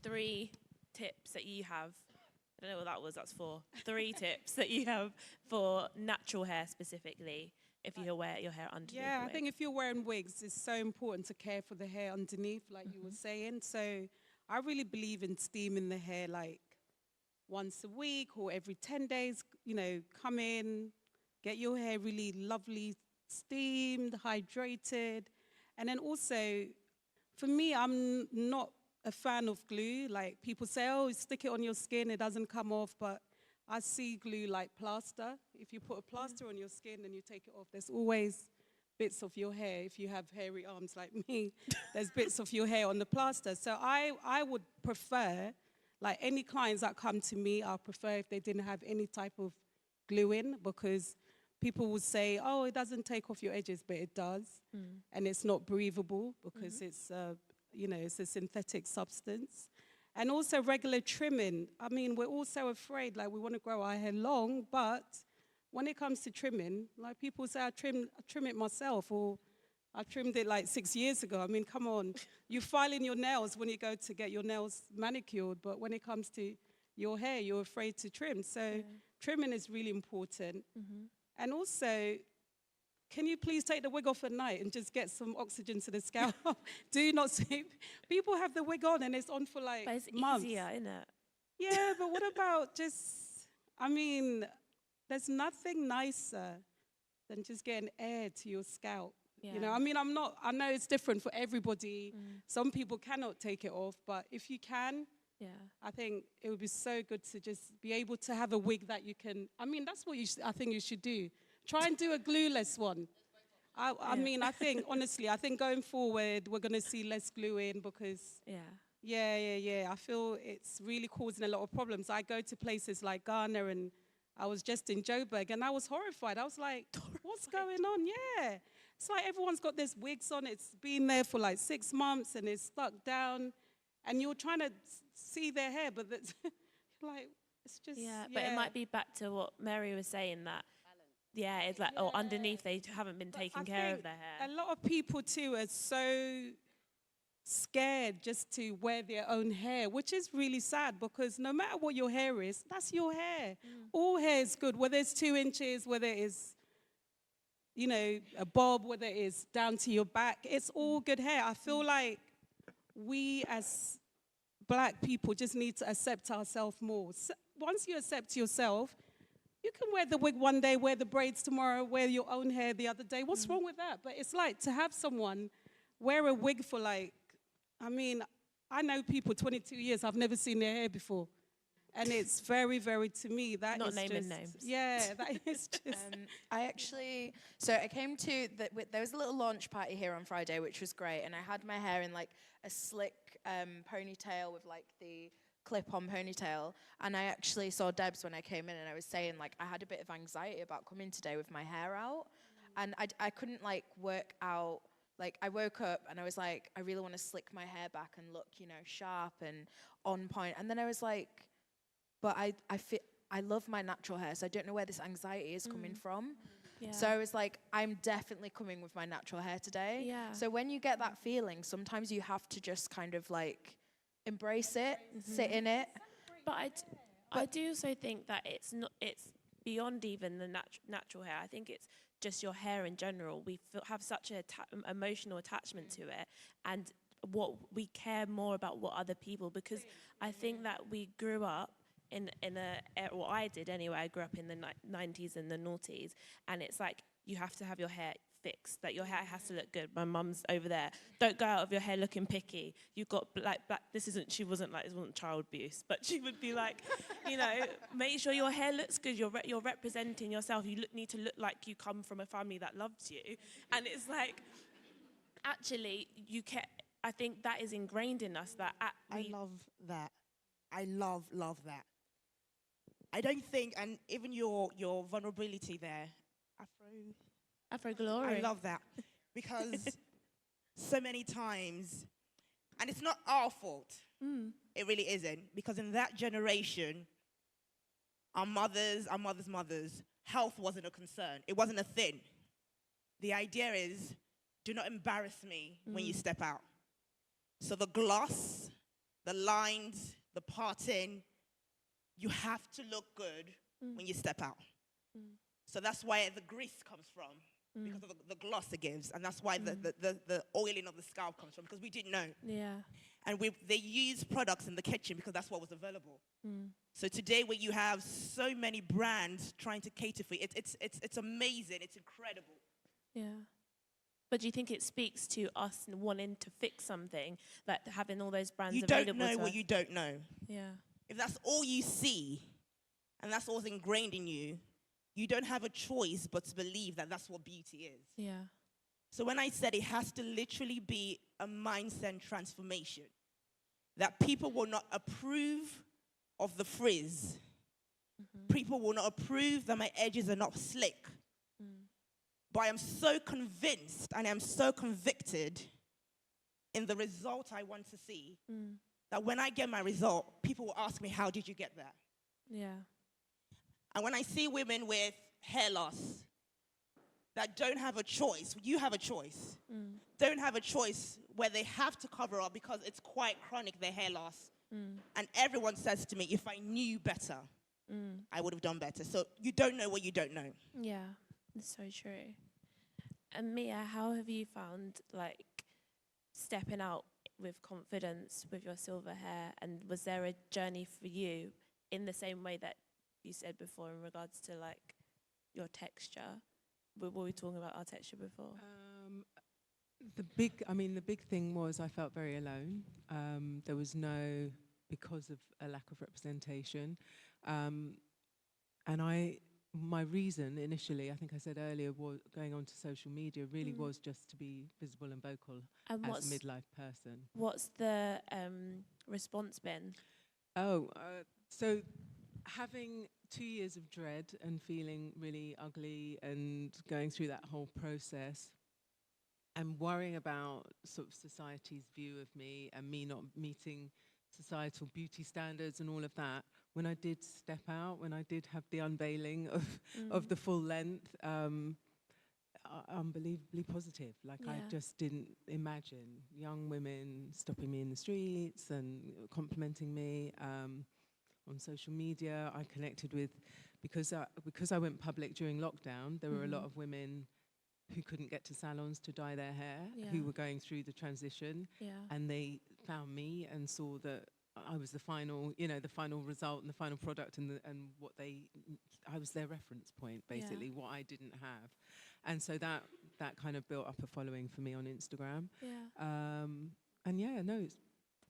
3 tips that you have. I don't know what that was. That's 4. 3 tips that you have for natural hair specifically, if you wear your hair underneath. Yeah, the I wig. think if you're wearing wigs, it's so important to care for the hair underneath, like you were saying. So I really believe in steaming the hair like once a week or every 10 days. You know, come in, get your hair really lovely steamed, hydrated. And then also, for me, I'm not a fan of glue. Like people say, oh, stick it on your skin, it doesn't come off. But I see glue like plaster. If you put a plaster on your skin and you take it off, there's always bits of your hair. If you have hairy arms like me, there's bits of your hair on the plaster. So I would prefer, like any clients that come to me, I prefer if they didn't have any type of glue in, because people will say, oh, it doesn't take off your edges, but it does. And it's not breathable because it's, you know, it's a synthetic substance. And also regular trimming. I mean, we're all so afraid, like we want to grow our hair long, but when it comes to trimming, like people say, I trim it myself, or I trimmed it like 6 years ago. I mean, come on. You file in your nails when you go to get your nails manicured, but when it comes to your hair, you're afraid to trim. So trimming is really important. And also, can you please take the wig off at night and just get some oxygen to the scalp? Do not sleep. People have the wig on and it's on for like But it's months. easier, isn't it? Yeah, but what about just, I mean, there's nothing nicer than just getting air to your scalp. You know, I mean, I know it's different for everybody. Some people cannot take it off, but if you can, I think it would be so good to just be able to have a wig that you can, I mean, that's what I think you should do. Try and do a glueless one. I mean, I think, honestly, I think going forward, we're going to see less glue in because, I feel it's really causing a lot of problems. I go to places like Ghana, and I was just in Joburg, and I was horrified. I was like, what's going on? Yeah. It's like everyone's got this wigs on. It's been there for like 6 months, and it's stuck down, and you're trying to see their hair, but that's like, it's just, but it might be back to what Mary was saying, that it's like, oh, underneath they haven't been taking care of their hair. A lot of people too are so scared just to wear their own hair, which is really sad, because no matter what your hair is, that's your hair. All hair is good, whether it's 2 inches, whether it is, you know, a bob, whether it is down to your back, it's all good hair. I feel like we as Black people just need to accept ourselves more. So once you accept yourself, you can wear the wig one day, wear the braids tomorrow, wear your own hair the other day. What's wrong with that? But it's like to have someone wear a wig for like, I mean, I know people 22 years, I've never seen their hair before. And it's very, very, to me, that Not is naming just, names. Yeah, that is just. I came to, there was a little launch party here on Friday, which was great. And I had my hair in like a slick ponytail with like the clip-on ponytail. And I actually saw Debs when I came in, and I was saying like I had a bit of anxiety about coming today with my hair out. And I couldn't like work out, like I woke up and I was like, I really want to slick my hair back and look, you know, sharp and on point. And then I was like, but I love my natural hair, so I don't know where this anxiety is coming from. So I was like, I'm definitely coming with my natural hair today. So when you get that feeling, sometimes you have to just kind of like embrace it, sit in it. But I do also think that it's beyond even the natural hair. I think it's just your hair in general. We have such an emotional attachment to it, and what we care more about what other people, because I think that we grew up in well, I did anyway. I grew up in the 90s and the noughties, and it's like you have to have your hair fixed, that your hair has to look good. My mum's over there. Don't go out of your hair looking picky. You've got black. This wasn't child abuse, but she would be like, you know, make sure your hair looks good. You're representing yourself. You need to look like you come from a family that loves you. And it's like, actually, I think that is ingrained in us. I love that. I love that. I don't think, and even your vulnerability there, AfroGlory. I love that, because so many times, and it's not our fault. It really isn't, because in that generation, our mothers' mothers, health wasn't a concern. It wasn't a thing. The idea is, do not embarrass me when you step out. So the gloss, the lines, the parting, you have to look good when you step out. So that's why the grease comes from, because of the gloss it gives. And that's why the oiling of the scalp comes from, because we didn't know. Yeah. And they use products in the kitchen because that's what was available. So today, where you have so many brands trying to cater for it, it's amazing. It's incredible. Yeah. But do you think it speaks to us wanting to fix something, like having all those brands available? You don't know what you don't know. Yeah. If that's all you see, and that's all ingrained in you, you don't have a choice but to believe that that's what beauty is. Yeah. So when I said it has to literally be a mindset transformation, that people will not approve of the frizz. People will not approve that my edges are not slick. But I am so convinced and I am so convicted in the result I want to see that when I get my result, people will ask me, how did you get that? Yeah. And when I see women with hair loss that don't have a choice, you have a choice, don't have a choice where they have to cover up because it's quite chronic, their hair loss. And everyone says to me, if I knew better, I would have done better. So you don't know what you don't know. Yeah, it's so true. And Mia, how have you found, like, stepping out with confidence with your silver hair? And was there a journey for you in the same way that you said before in regards to, like, your texture? Were we talking about our texture before? The big thing was I felt very alone. There was because of a lack of representation. My reason initially, I think I said earlier, was going onto social media really was just to be visible and vocal as a midlife person. What's the response been? So having 2 years of dread and feeling really ugly and going through that whole process and worrying about sort of society's view of me and me not meeting societal beauty standards and all of that, when I did step out, when I did have the unveiling of the full length, unbelievably positive. Like, I just didn't imagine young women stopping me in the streets and complimenting me. On social media, I connected with, because I went public during lockdown, there were a lot of women who couldn't get to salons to dye their hair, who were going through the transition, and they found me and saw that I was the final result and the final product, and I was their reference point, basically, what I didn't have. And so that kind of built up a following for me on Instagram.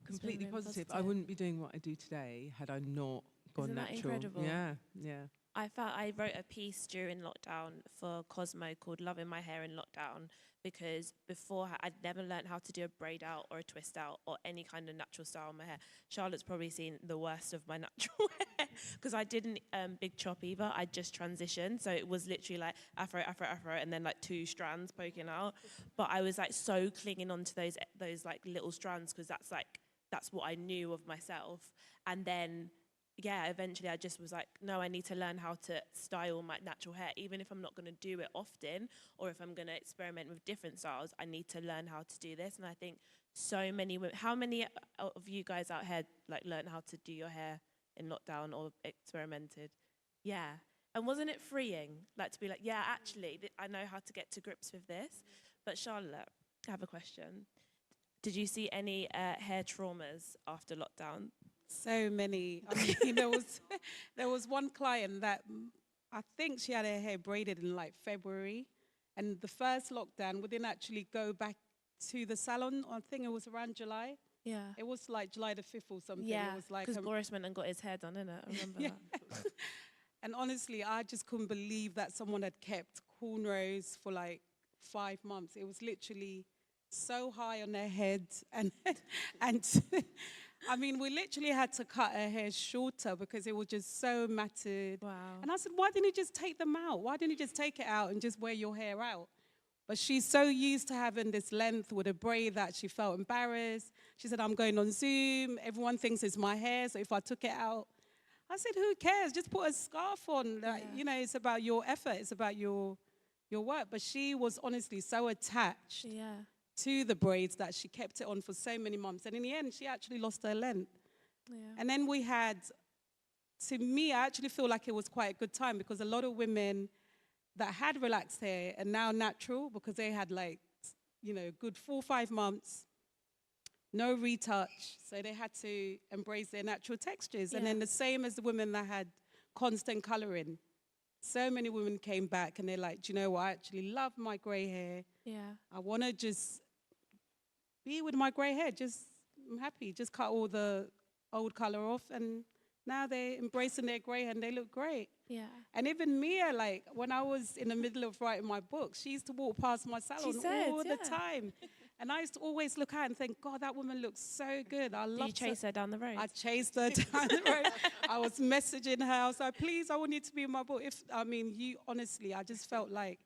It's completely positive. I wouldn't be doing what I do today had I not gone natural. Isn't that incredible? Yeah. I wrote a piece during lockdown for Cosmo called Loving My Hair in Lockdown, because before I'd never learned how to do a braid out or a twist out or any kind of natural style on my hair. Charlotte's probably seen the worst of my natural hair because I didn't big chop either. I just transitioned. So it was literally like afro, afro, afro, and then like 2 strands poking out. But I was like so clinging on to those like little strands because that's what I knew of myself. And then eventually I just was like, no, I need to learn how to style my natural hair. Even if I'm not going to do it often, or if I'm going to experiment with different styles, I need to learn how to do this. And I think so many women, how many of you guys out here like learned how to do your hair in lockdown or experimented? Yeah. And wasn't it freeing? Like to be like, yeah, actually, I know how to get to grips with this. But Charlotte, I have a question. Did you see any hair traumas after lockdown? So many. I mean, there was one client that I think she had her hair braided in like February, and the first lockdown we didn't actually go back to the salon. I think it was around July. Yeah. It was like July the 5th or something. Yeah, it was like because Boris went and got his hair done, innit? I remember that. And honestly, I just couldn't believe that someone had kept cornrows for like 5 months. It was literally so high on their head, and I mean, we literally had to cut her hair shorter because it was just so matted. Wow. And I said, why didn't you just take them out? Why didn't you just take it out and just wear your hair out? But she's so used to having this length with a braid that she felt embarrassed. She said, I'm going on Zoom. Everyone thinks it's my hair, so if I took it out. I said, who cares? Just put a scarf on. Like, you know, it's about your effort. It's about your your work. But she was honestly so attached Yeah. to the braids that she kept it on for so many months. And in the end, she actually lost her length. Yeah. And then we had, to me, I actually feel like it was quite a good time because a lot of women that had relaxed hair are now natural because they had like, you know, good 4 or 5 months, no retouch. So they had to embrace their natural textures. And then the same as the women that had constant coloring. So many women came back and they're like, do you know what? I actually love my gray hair. Yeah. I want to just be with my gray hair. I'm happy. Just cut all the old color off. And now they're embracing their gray hair and they look great. Yeah. And even Mia, like, when I was in the middle of writing my book, she used to walk past my salon all the time. And I used to always look at and think, God, that woman looks so good. I love her. Did you chase her down the road? I chased her down the road. I was messaging her. I was like, please, I want you to be in my book. Honestly, I just felt like,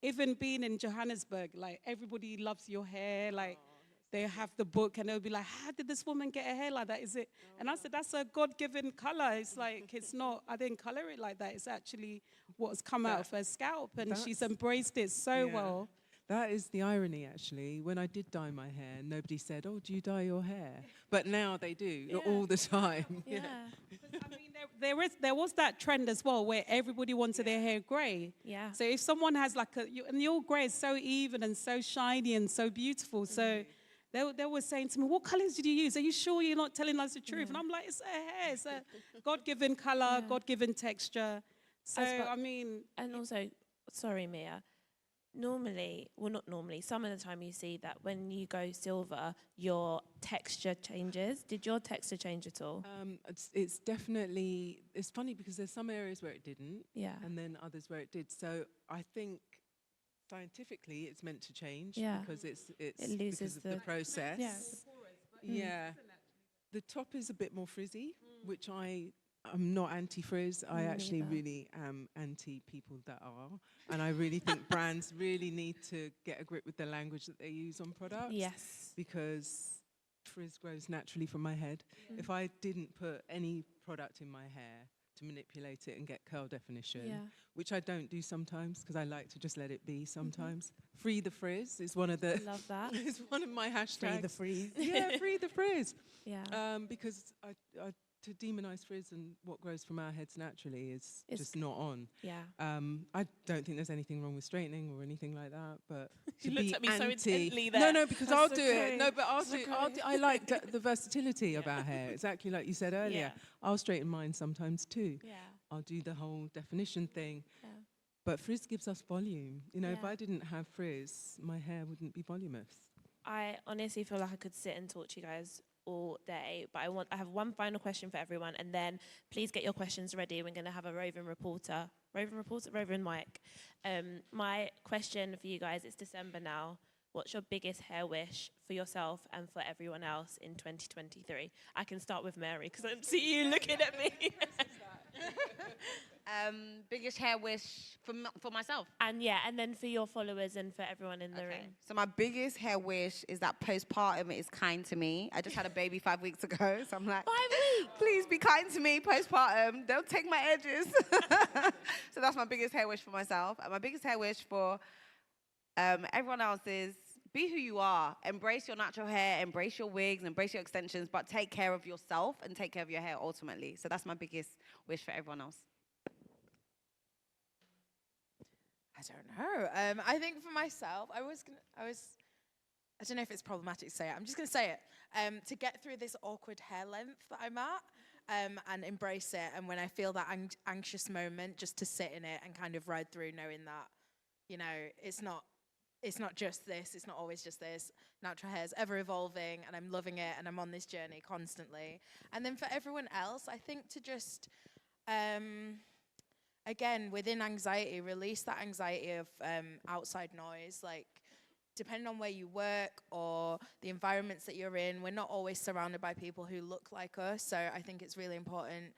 even being in Johannesburg, like, everybody loves your hair. Like, they have the book and they'll be like, how did this woman get her hair like that? Is it? And I said, that's a God-given color. It's like, it's not, I didn't color it like that. It's actually what's come out of her scalp. And she's embraced it so well. That is the irony, actually. When I did dye my hair, nobody said, oh, do you dye your hair? But now they do, all the time. Yeah. I mean, there was that trend as well where everybody wanted their hair grey. Yeah. So if someone has like and your grey is so even and so shiny and so beautiful. So they were saying to me, what colors did you use? Are you sure you're not telling us the truth? And I'm like, it's her hair. It's a God-given color, God-given texture. So, And also, sorry, Mia. Normally, well, not normally, some of the time you see that when you go silver, your texture changes. Did your texture change at all? It's definitely, it's funny because there's some areas where it didn't, and then others where it did. So I think scientifically it's meant to change because it loses because of the process. Yeah. The top is a bit more frizzy, which I'm not anti-frizz. I actually really am anti people that are. And I really think brands really need to get a grip with the language that they use on products. Yes. Because frizz grows naturally from my head. If I didn't put any product in my hair to manipulate it and get curl definition, which I don't do sometimes because I like to just let it be sometimes. Free the frizz is one of the... Love that. is one of my hashtags. Free the frizz. Yeah, free the frizz. Yeah. Because to demonize frizz and what grows from our heads naturally is just not on. Yeah. I don't think there's anything wrong with straightening or anything like that, but You to looked be at me so anti- intently there. No, because That's I'll do okay. it. No, but That's okay. I like the versatility of our hair. Exactly like you said earlier. Yeah. I'll straighten mine sometimes too. Yeah. I'll do the whole definition thing. Yeah. But frizz gives us volume. You know, if Yeah. I didn't have frizz, my hair wouldn't be voluminous. I honestly feel like I could sit and talk to you guys all day, but I have one final question for everyone, and then please get your questions ready. We're going to have a roving mic. My question for you guys, it's December now. What's your biggest hair wish for yourself and for everyone else in 2023? I can start with Mary because I see you looking at me. Biggest hair wish for myself. And then for your followers and for everyone in the room. So my biggest hair wish is that postpartum is kind to me. I just had a baby 5 weeks ago, so I'm like, 5 weeks? Please be kind to me postpartum. Don't take my edges. So that's my biggest hair wish for myself. And my biggest hair wish for everyone else is be who you are. Embrace your natural hair, embrace your wigs, embrace your extensions, but take care of yourself and take care of your hair ultimately. So that's my biggest wish for everyone else. I don't know. I think for myself, I don't know if it's problematic to say it. I'm just going to say it. To get through this awkward hair length that I'm at and embrace it. And when I feel that anxious moment, just to sit in it and kind of ride through knowing that, you know, it's not just this. It's not always just this. Natural hair is ever evolving and I'm loving it and I'm on this journey constantly. And then for everyone else, I think to just... again, within anxiety, release that anxiety of outside noise. Like, depending on where you work or the environments that you're in, we're not always surrounded by people who look like us. So I think it's really important.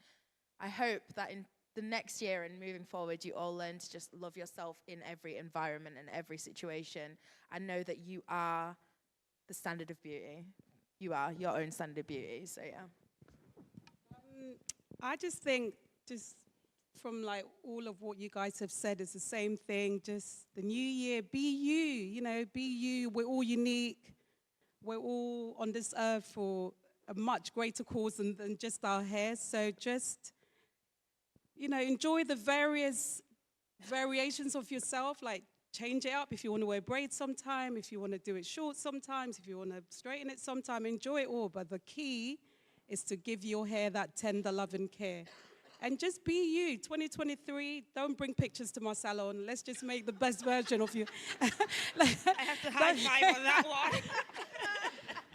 I hope that in the next year and moving forward, you all learn to just love yourself in every environment and every situation and know that you are the standard of beauty. You are your own standard of beauty. So, yeah. I just think, from like all of what you guys have said is the same thing. Just the new year, be you, be you. We're all unique. We're all on this earth for a much greater cause than just our hair. So just, enjoy the various variations of yourself, like change it up if you want to wear braids sometime, if you want to do it short sometimes, if you want to straighten it sometime, enjoy it all. But the key is to give your hair that tender love and care. And just be you. 2023, don't bring pictures to my salon. Let's just make the best version of you. I have to high five on that one.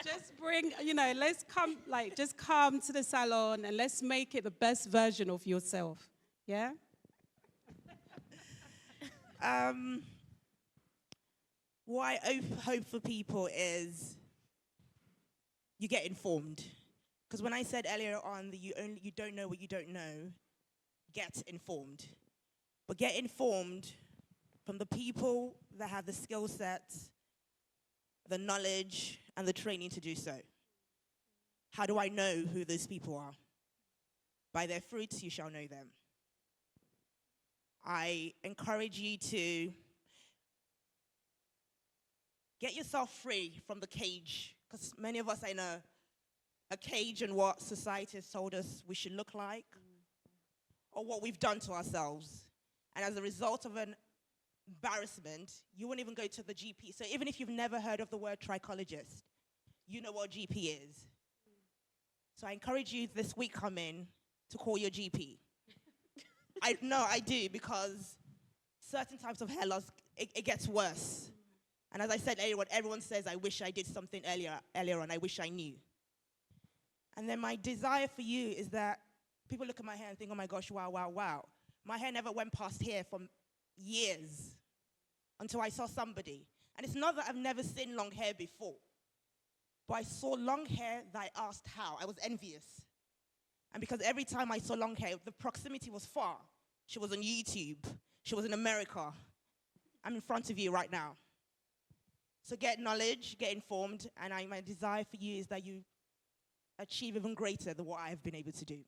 Just bring, let's come, just come to the salon and let's make it the best version of yourself. Yeah? What I hope for people is you get informed. Because when I said earlier on that you don't know what you don't know, get informed. But get informed from the people that have the skill sets, the knowledge, and the training to do so. How do I know who those people are? By their fruits you shall know them. I encourage you to get yourself free from the cage, because many of us are in a cage and what society has told us we should look like, or what we've done to ourselves. And as a result of an embarrassment, you won't even go to the GP. So even if you've never heard of the word trichologist, you know what GP is. So I encourage you this week come in to call your GP. I do, because certain types of hair loss, it gets worse. And as I said earlier, what everyone says, I wish I did something earlier on, I wish I knew. And then my desire for you is that people look at my hair and think, oh my gosh, wow, wow, wow. My hair never went past here for years until I saw somebody. And it's not that I've never seen long hair before, but I saw long hair that I asked how. I was envious. And because every time I saw long hair, the proximity was far. She was on YouTube. She was in America. I'm in front of you right now. So get knowledge, get informed, and my desire for you is that you achieve even greater than what I have been able to do.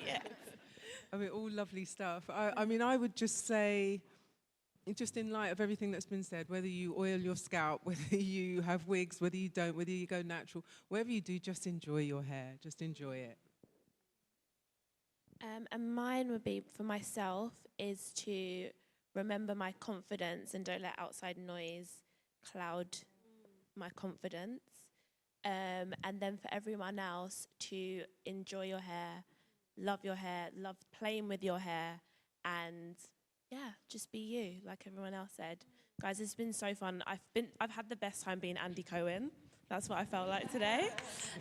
Yes. I mean, all lovely stuff. I would just say, just in light of everything that's been said, whether you oil your scalp, whether you have wigs, whether you don't, whether you go natural, whatever you do, just enjoy your hair. Just enjoy it. And mine would be, for myself, is to remember my confidence and don't let outside noise cloud my confidence. And then for everyone else, to enjoy your hair, love playing with your hair, and yeah, just be you, like everyone else said. Guys, it's been so fun. I've had the best time being Andy Cohen. That's what I felt like today.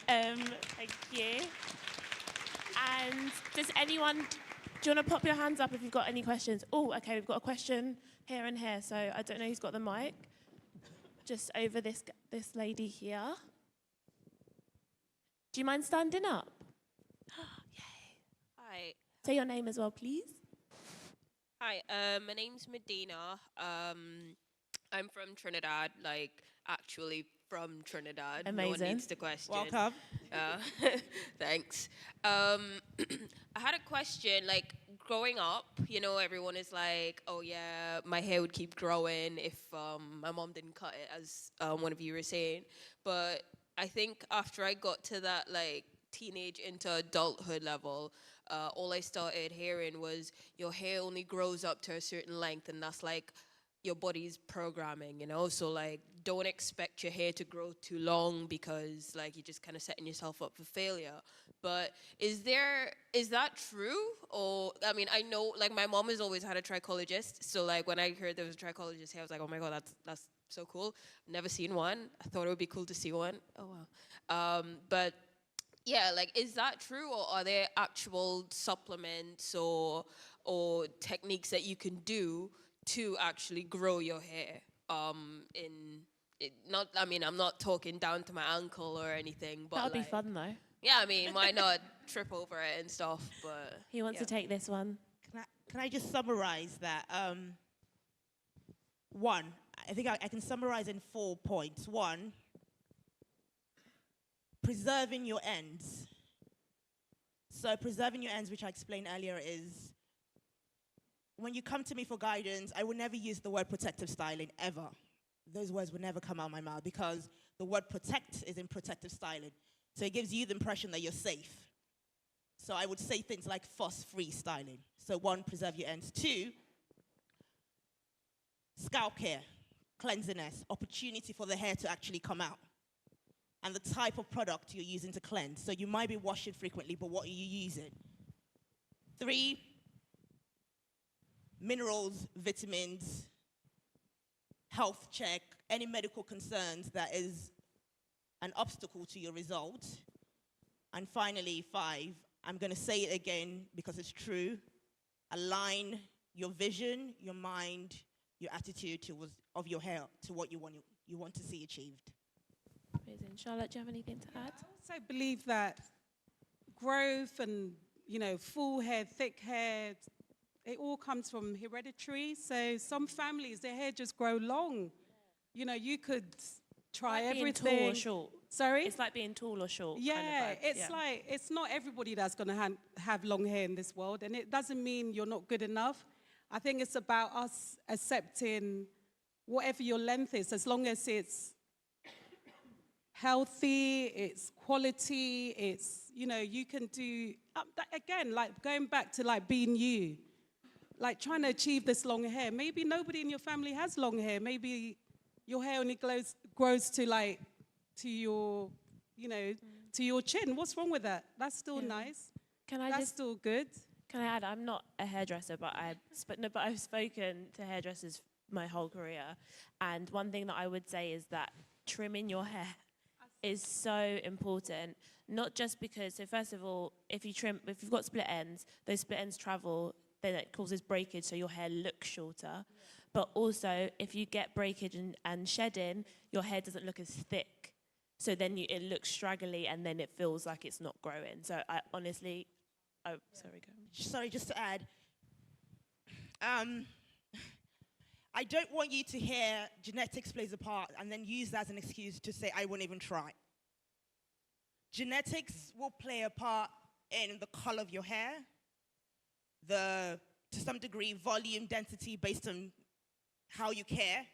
Thank you. And does anyone, do you want to pop your hands up if you've got any questions? Oh, okay, we've got a question here and here, so I don't know who's got the mic. Just over this lady here. Do you mind standing up? Yay. Hi. Say your name as well, please. Hi, my name's Medina. I'm from Trinidad, actually from Trinidad. Amazing. No one needs to question. Welcome. Thanks. I had a question, growing up, everyone is like, oh yeah, my hair would keep growing if my mom didn't cut it, as one of you were saying. But I think after I got to that, teenage into adulthood level, all I started hearing was your hair only grows up to a certain length, and that's your body's programming, So don't expect your hair to grow too long, because you're just kind of setting yourself up for failure. But is that true? Or I know my mom has always had a trichologist, so when I heard there was a trichologist here, I was like, oh my god, that's so cool. Never seen one. I thought it would be cool to see one. Oh wow. But yeah, is that true, or are there actual supplements or techniques that you can do to actually grow your hair? I'm not talking down to my ankle or anything, but That'll be fun though. Yeah, why not trip over it and stuff? But Who wants to take this one? Can I just summarize that? One, I think I can summarize in 4 points. One, preserving your ends. So preserving your ends, which I explained earlier, is when you come to me for guidance, I would never use the word protective styling, ever. Those words would never come out of my mouth because the word protect is in protective styling. So it gives you the impression that you're safe. So I would say things like fuss-free styling. So 1, preserve your ends. 2, scalp care, cleanliness, opportunity for the hair to actually come out. And the type of product you're using to cleanse. So you might be washing frequently, but what are you using? 3, minerals, vitamins, health check, any medical concerns that is an obstacle to your result. And finally, 5, I'm going to say it again because it's true. Align your vision, your mind, your attitude of your hair to what you want to see achieved. Amazing. Charlotte, do you have anything to add? I also believe that growth and, full hair, thick hair, it all comes from hereditary. So some families, their hair just grow long. You could try like everything. Being tall or short. Sorry? It's like being tall or short. Yeah, kind of vibe. like, it's not everybody that's going to have long hair in this world. And it doesn't mean you're not good enough. I think it's about us accepting whatever your length is, as long as it's healthy, it's quality, it's, you can do, again, like going back to like being you, like trying to achieve this long hair. Maybe nobody in your family has long hair. Maybe your hair only grows to like, to your, to your chin. What's wrong with that? That's still nice. That's still good. Can I add? I'm not a hairdresser, but I've spoken to hairdressers my whole career, and one thing that I would say is that trimming your hair is so important. Not just because, so first of all, if you've got split ends, those split ends travel, then it causes breakage, so your hair looks shorter. But also, if you get breakage and shedding, your hair doesn't look as thick. So then it looks straggly, and then it feels like it's not growing. So I honestly, sorry, go. Sorry, just to add, I don't want you to hear genetics plays a part and then use that as an excuse to say, I won't even try. Genetics will play a part in the color of your hair, to some degree, volume, density, based on how you care.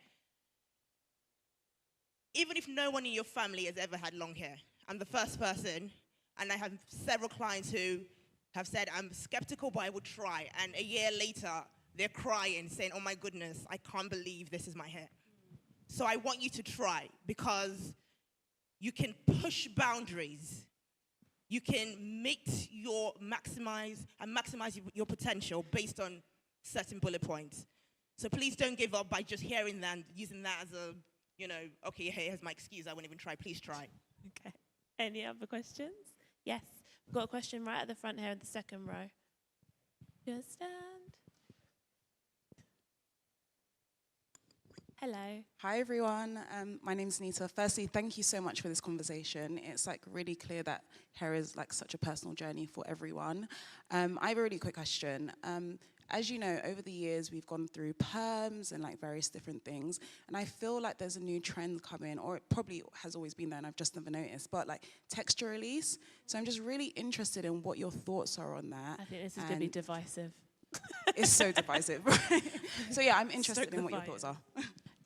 Even if no one in your family has ever had long hair, I'm the first person, and I have several clients who have said, I'm skeptical, but I would try. And a year later, they're crying, saying, oh my goodness, I can't believe this is my hair. So I want you to try, because you can push boundaries. You can maximize your potential based on certain bullet points. So please don't give up by just hearing that and using that as a, okay, here's my excuse, I won't even try, please try. Okay. Any other questions? Yes. We've got a question right at the front here in the second row. Just stand. Hello. Hi everyone, my name's Nita. Firstly, thank you so much for this conversation. It's like really clear that hair is like such a personal journey for everyone. I have a really quick question. As you know, over the years we've gone through perms and like various different things, and I feel like there's a new trend coming, or it probably has always been there and I've just never noticed, but like texture release. So I'm just really interested in what your thoughts are on that. I think this is going to be divisive. It's so divisive, right? So yeah, I'm interested in what your thoughts are.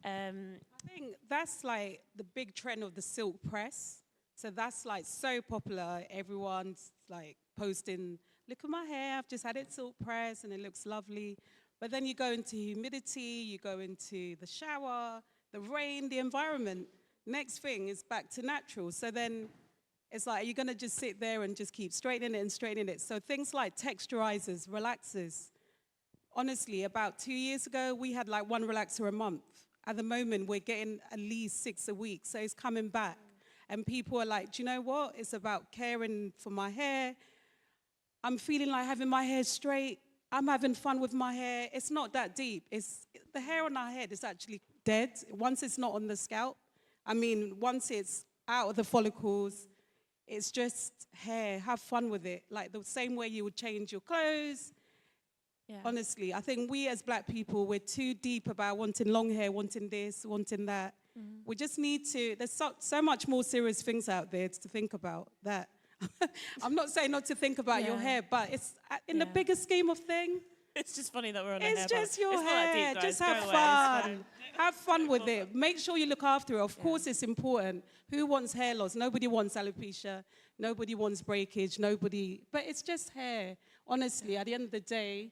I think that's like the big trend of the silk press. So that's like so popular. Everyone's like posting, look at my hair, I've just had it silk pressed and it looks lovely. But then you go into humidity, you go into the shower, the rain, the environment. Next thing is back to natural. So then it's like, are you gonna just sit there and just keep straightening it and straightening it? So things like texturizers, relaxers. Honestly, about 2 years ago, we had like 1 relaxer a month. At the moment, we're getting at least 6 a week, so it's coming back. And people are like, do you know what? It's about caring for my hair. I'm feeling like having my hair straight. I'm having fun with my hair. It's not that deep. The hair on our head is actually dead. Once it's not on the scalp, once it's out of the follicles, it's just hair. Have fun with it. Like the same way you would change your clothes. Yeah. Honestly, I think we as black people, we're too deep about wanting long hair, wanting this, wanting that. We just need to, there's so much more serious things out there to think about that I'm not saying not to think about your Yeah. hair, but it's in the Yeah. bigger scheme of things. It's just funny that we're on a It's hair just pod. your It's not that hair. deep, Just guys. have Go away. It's fun. fine. Have fun with it. Make sure you look after it. Of course, it's important. Who wants hair loss? Nobody wants alopecia. Nobody wants breakage. Nobody. But it's just hair. Honestly, at the end of the day,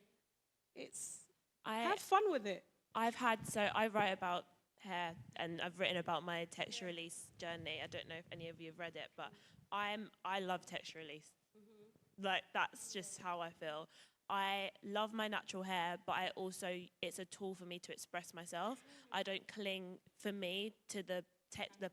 have fun with it. I write about hair and I've written about my texture release journey. I don't know if any of you have read it, but I love texture release. Like, that's just how I feel. I love my natural hair, but it's a tool for me to express myself. I don't cling, for me, to the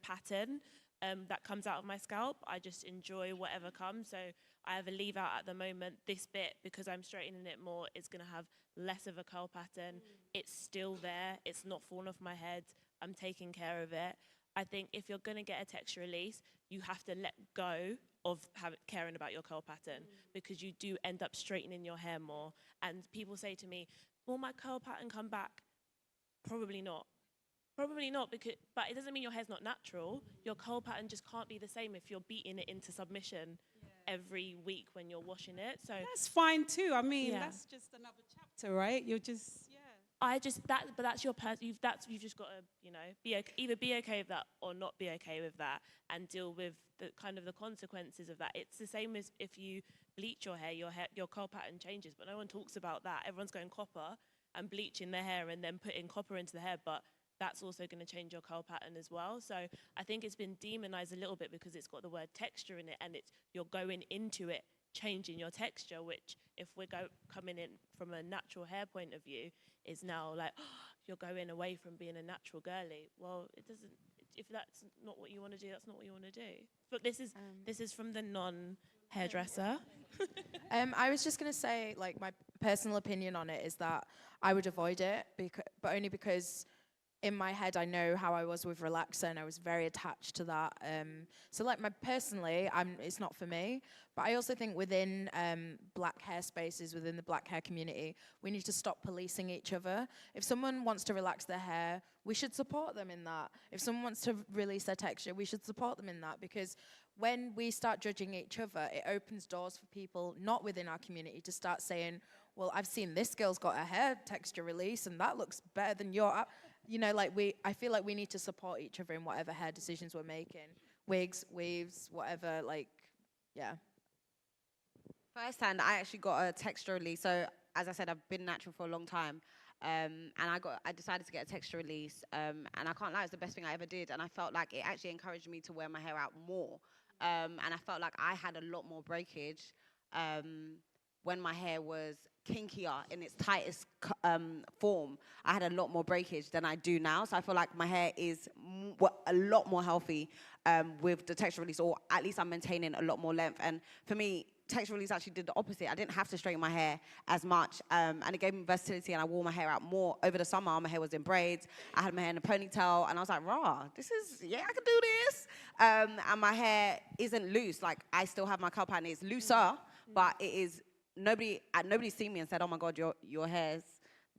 pattern that comes out of my scalp. I just enjoy whatever comes. So I have a leave out at the moment. This bit, because I'm straightening it more, is going to have less of a curl pattern. It's still there. It's not fallen off my head. I'm taking care of it. I think if you're going to get a texture release, you have to let go of caring about your curl pattern, because you do end up straightening your hair more. And people say to me, will my curl pattern come back? Probably not. Probably not, but it doesn't mean your hair's not natural. Your curl pattern just can't be the same if you're beating it into submission every week when you're washing it. So That's fine too. I mean, Yeah. that's just another chapter, right? You're just, but that's your you've just got to, either be okay with that or not be okay with that, and deal with the kind of the consequences of that. It's the same as if you bleach your hair, your curl pattern changes, but no one talks about that. Everyone's going copper and bleaching their hair and then putting copper into the hair, but that's also going to change your curl pattern as well. So I think it's been demonized a little bit because it's got the word texture in it, and you're going into it changing your texture, which if we're coming in from a natural hair point of view, is now like, you're going away from being a natural girly. Well, it doesn't. If that's not what you want to do, that's not what you want to do. But this is from the non-hairdresser. I was just going to say, like, my personal opinion on it is that I would avoid it, but only because in my head I know how I was with relaxer, and I was very attached to that. So, like, personally, it's not for me. But I also think within black hair spaces, within the black hair community, we need to stop policing each other. If someone wants to relax their hair, we should support them in that. If someone wants to release their texture, we should support them in that, because when we start judging each other, it opens doors for people not within our community to start saying, well, I've seen this girl's got a hair texture release and that looks better than your. I feel like we need to support each other in whatever hair decisions we're making. Wigs, weaves, whatever, yeah. Firsthand, I actually got a texture release. So, as I said, I've been natural for a long time. And I decided to get a texture release. And I can't lie, it's the best thing I ever did. And I felt like it actually encouraged me to wear my hair out more. And I felt like I had a lot more breakage when my hair was kinkier in its tightest form. I had a lot more breakage than I do now. So I feel like my hair is a lot more healthy with the texture release, or at least I'm maintaining a lot more length. And for me, texture release actually did the opposite. I didn't have to straighten my hair as much, and it gave me versatility, and I wore my hair out more. Over the summer, my hair was in braids. I had my hair in a ponytail, and I was like, rah, I can do this. And my hair isn't loose. Like, I still have my curl pattern. It's looser, but it is, nobody's seen me and said, oh my God, your hair's,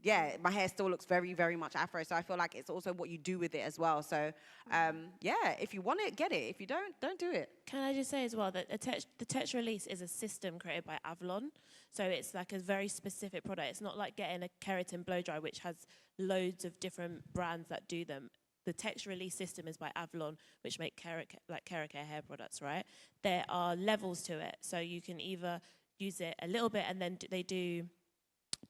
my hair still looks very, very much afro. So I feel like it's also what you do with it as well. So, if you want it, get it. If you don't do it. Can I just say as well that the texture release is a system created by Avalon. So it's like a very specific product. It's not like getting a keratin blow dry, which has loads of different brands that do them. The texture release system is by Avalon, which make haircare hair products, right? There are levels to it. So you can either use it a little bit, and then they do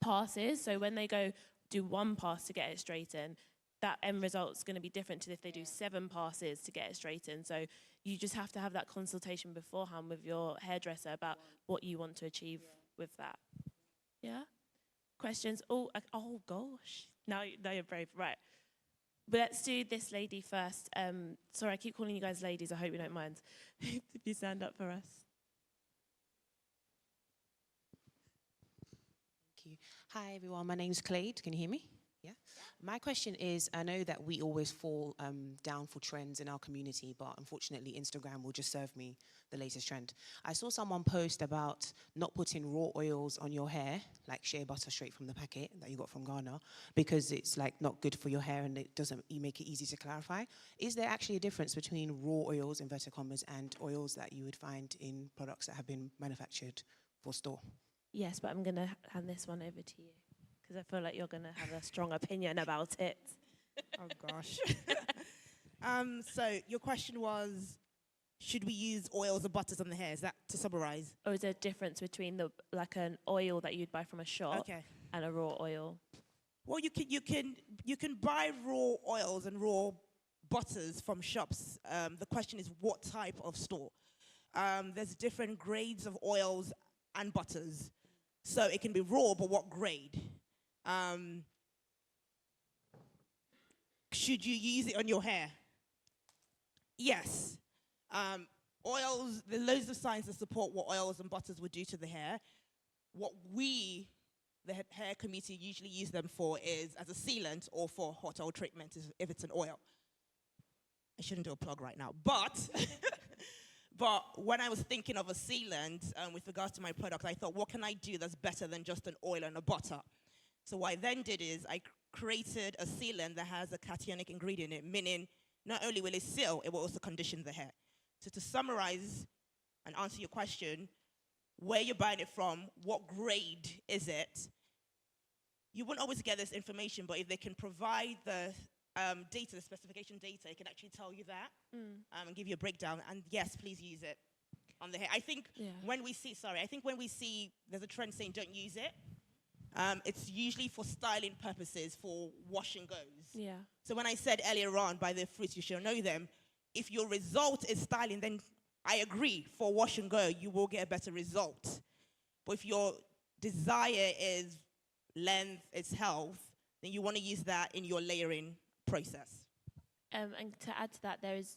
passes. So when they go do one pass to get it straightened, that end result is going to be different to if they do 7 passes to get it straightened. So you just have to have that consultation beforehand with your hairdresser about what you want to achieve with that. Yeah? Questions? Oh gosh. Now you're brave. Right. But let's do this lady first. Sorry, I keep calling you guys ladies. I hope you don't mind. If you stand up for us. Hi everyone, my name's Clade. Can you hear me? Yeah. My question is, I know that we always fall down for trends in our community, but unfortunately Instagram will just serve me the latest trend. I saw someone post about not putting raw oils on your hair, like shea butter straight from the packet that you got from Ghana, because it's like not good for your hair and it doesn't make it easy to clarify. Is there actually a difference between raw oils, inverted commas, and oils that you would find in products that have been manufactured for store? Yes, but I'm going to hand this one over to you because I feel like you're going to have a strong opinion about it. Oh gosh. So your question was, should we use oils or butters on the hair? Is that to summarize? Or is there a difference between like an oil that you'd buy from a shop and a raw oil? Well, you can buy raw oils and raw butters from shops. The question is what type of store. There's different grades of oils and butters, so it can be raw, but what grade? Should you use it on your hair? Yes. Oils, there are loads of science that support what oils and butters would do to the hair. What we, the hair community, usually use them for is as a sealant or for hot oil treatment if it's an oil. I shouldn't do a plug right now, but but when I was thinking of a sealant with regards to my product, I thought, what can I do that's better than just an oil and a butter? So what I then did is I created a sealant that has a cationic ingredient in it, meaning not only will it seal, it will also condition the hair. So to summarize and answer your question, where you're buying it from, what grade is it? You won't always get this information, but if they can provide the data, the specification data, it can actually tell you that and give you a breakdown. And yes, please use it on the hair. I think when we see there's a trend saying don't use it, it's usually for styling purposes, for wash and goes. Yeah. So when I said earlier on, by their fruits you shall know them, if your result is styling, then I agree, for wash and go, you will get a better result. But if your desire is length, it's health, then you want to use that in your layering process. And to add to that, there is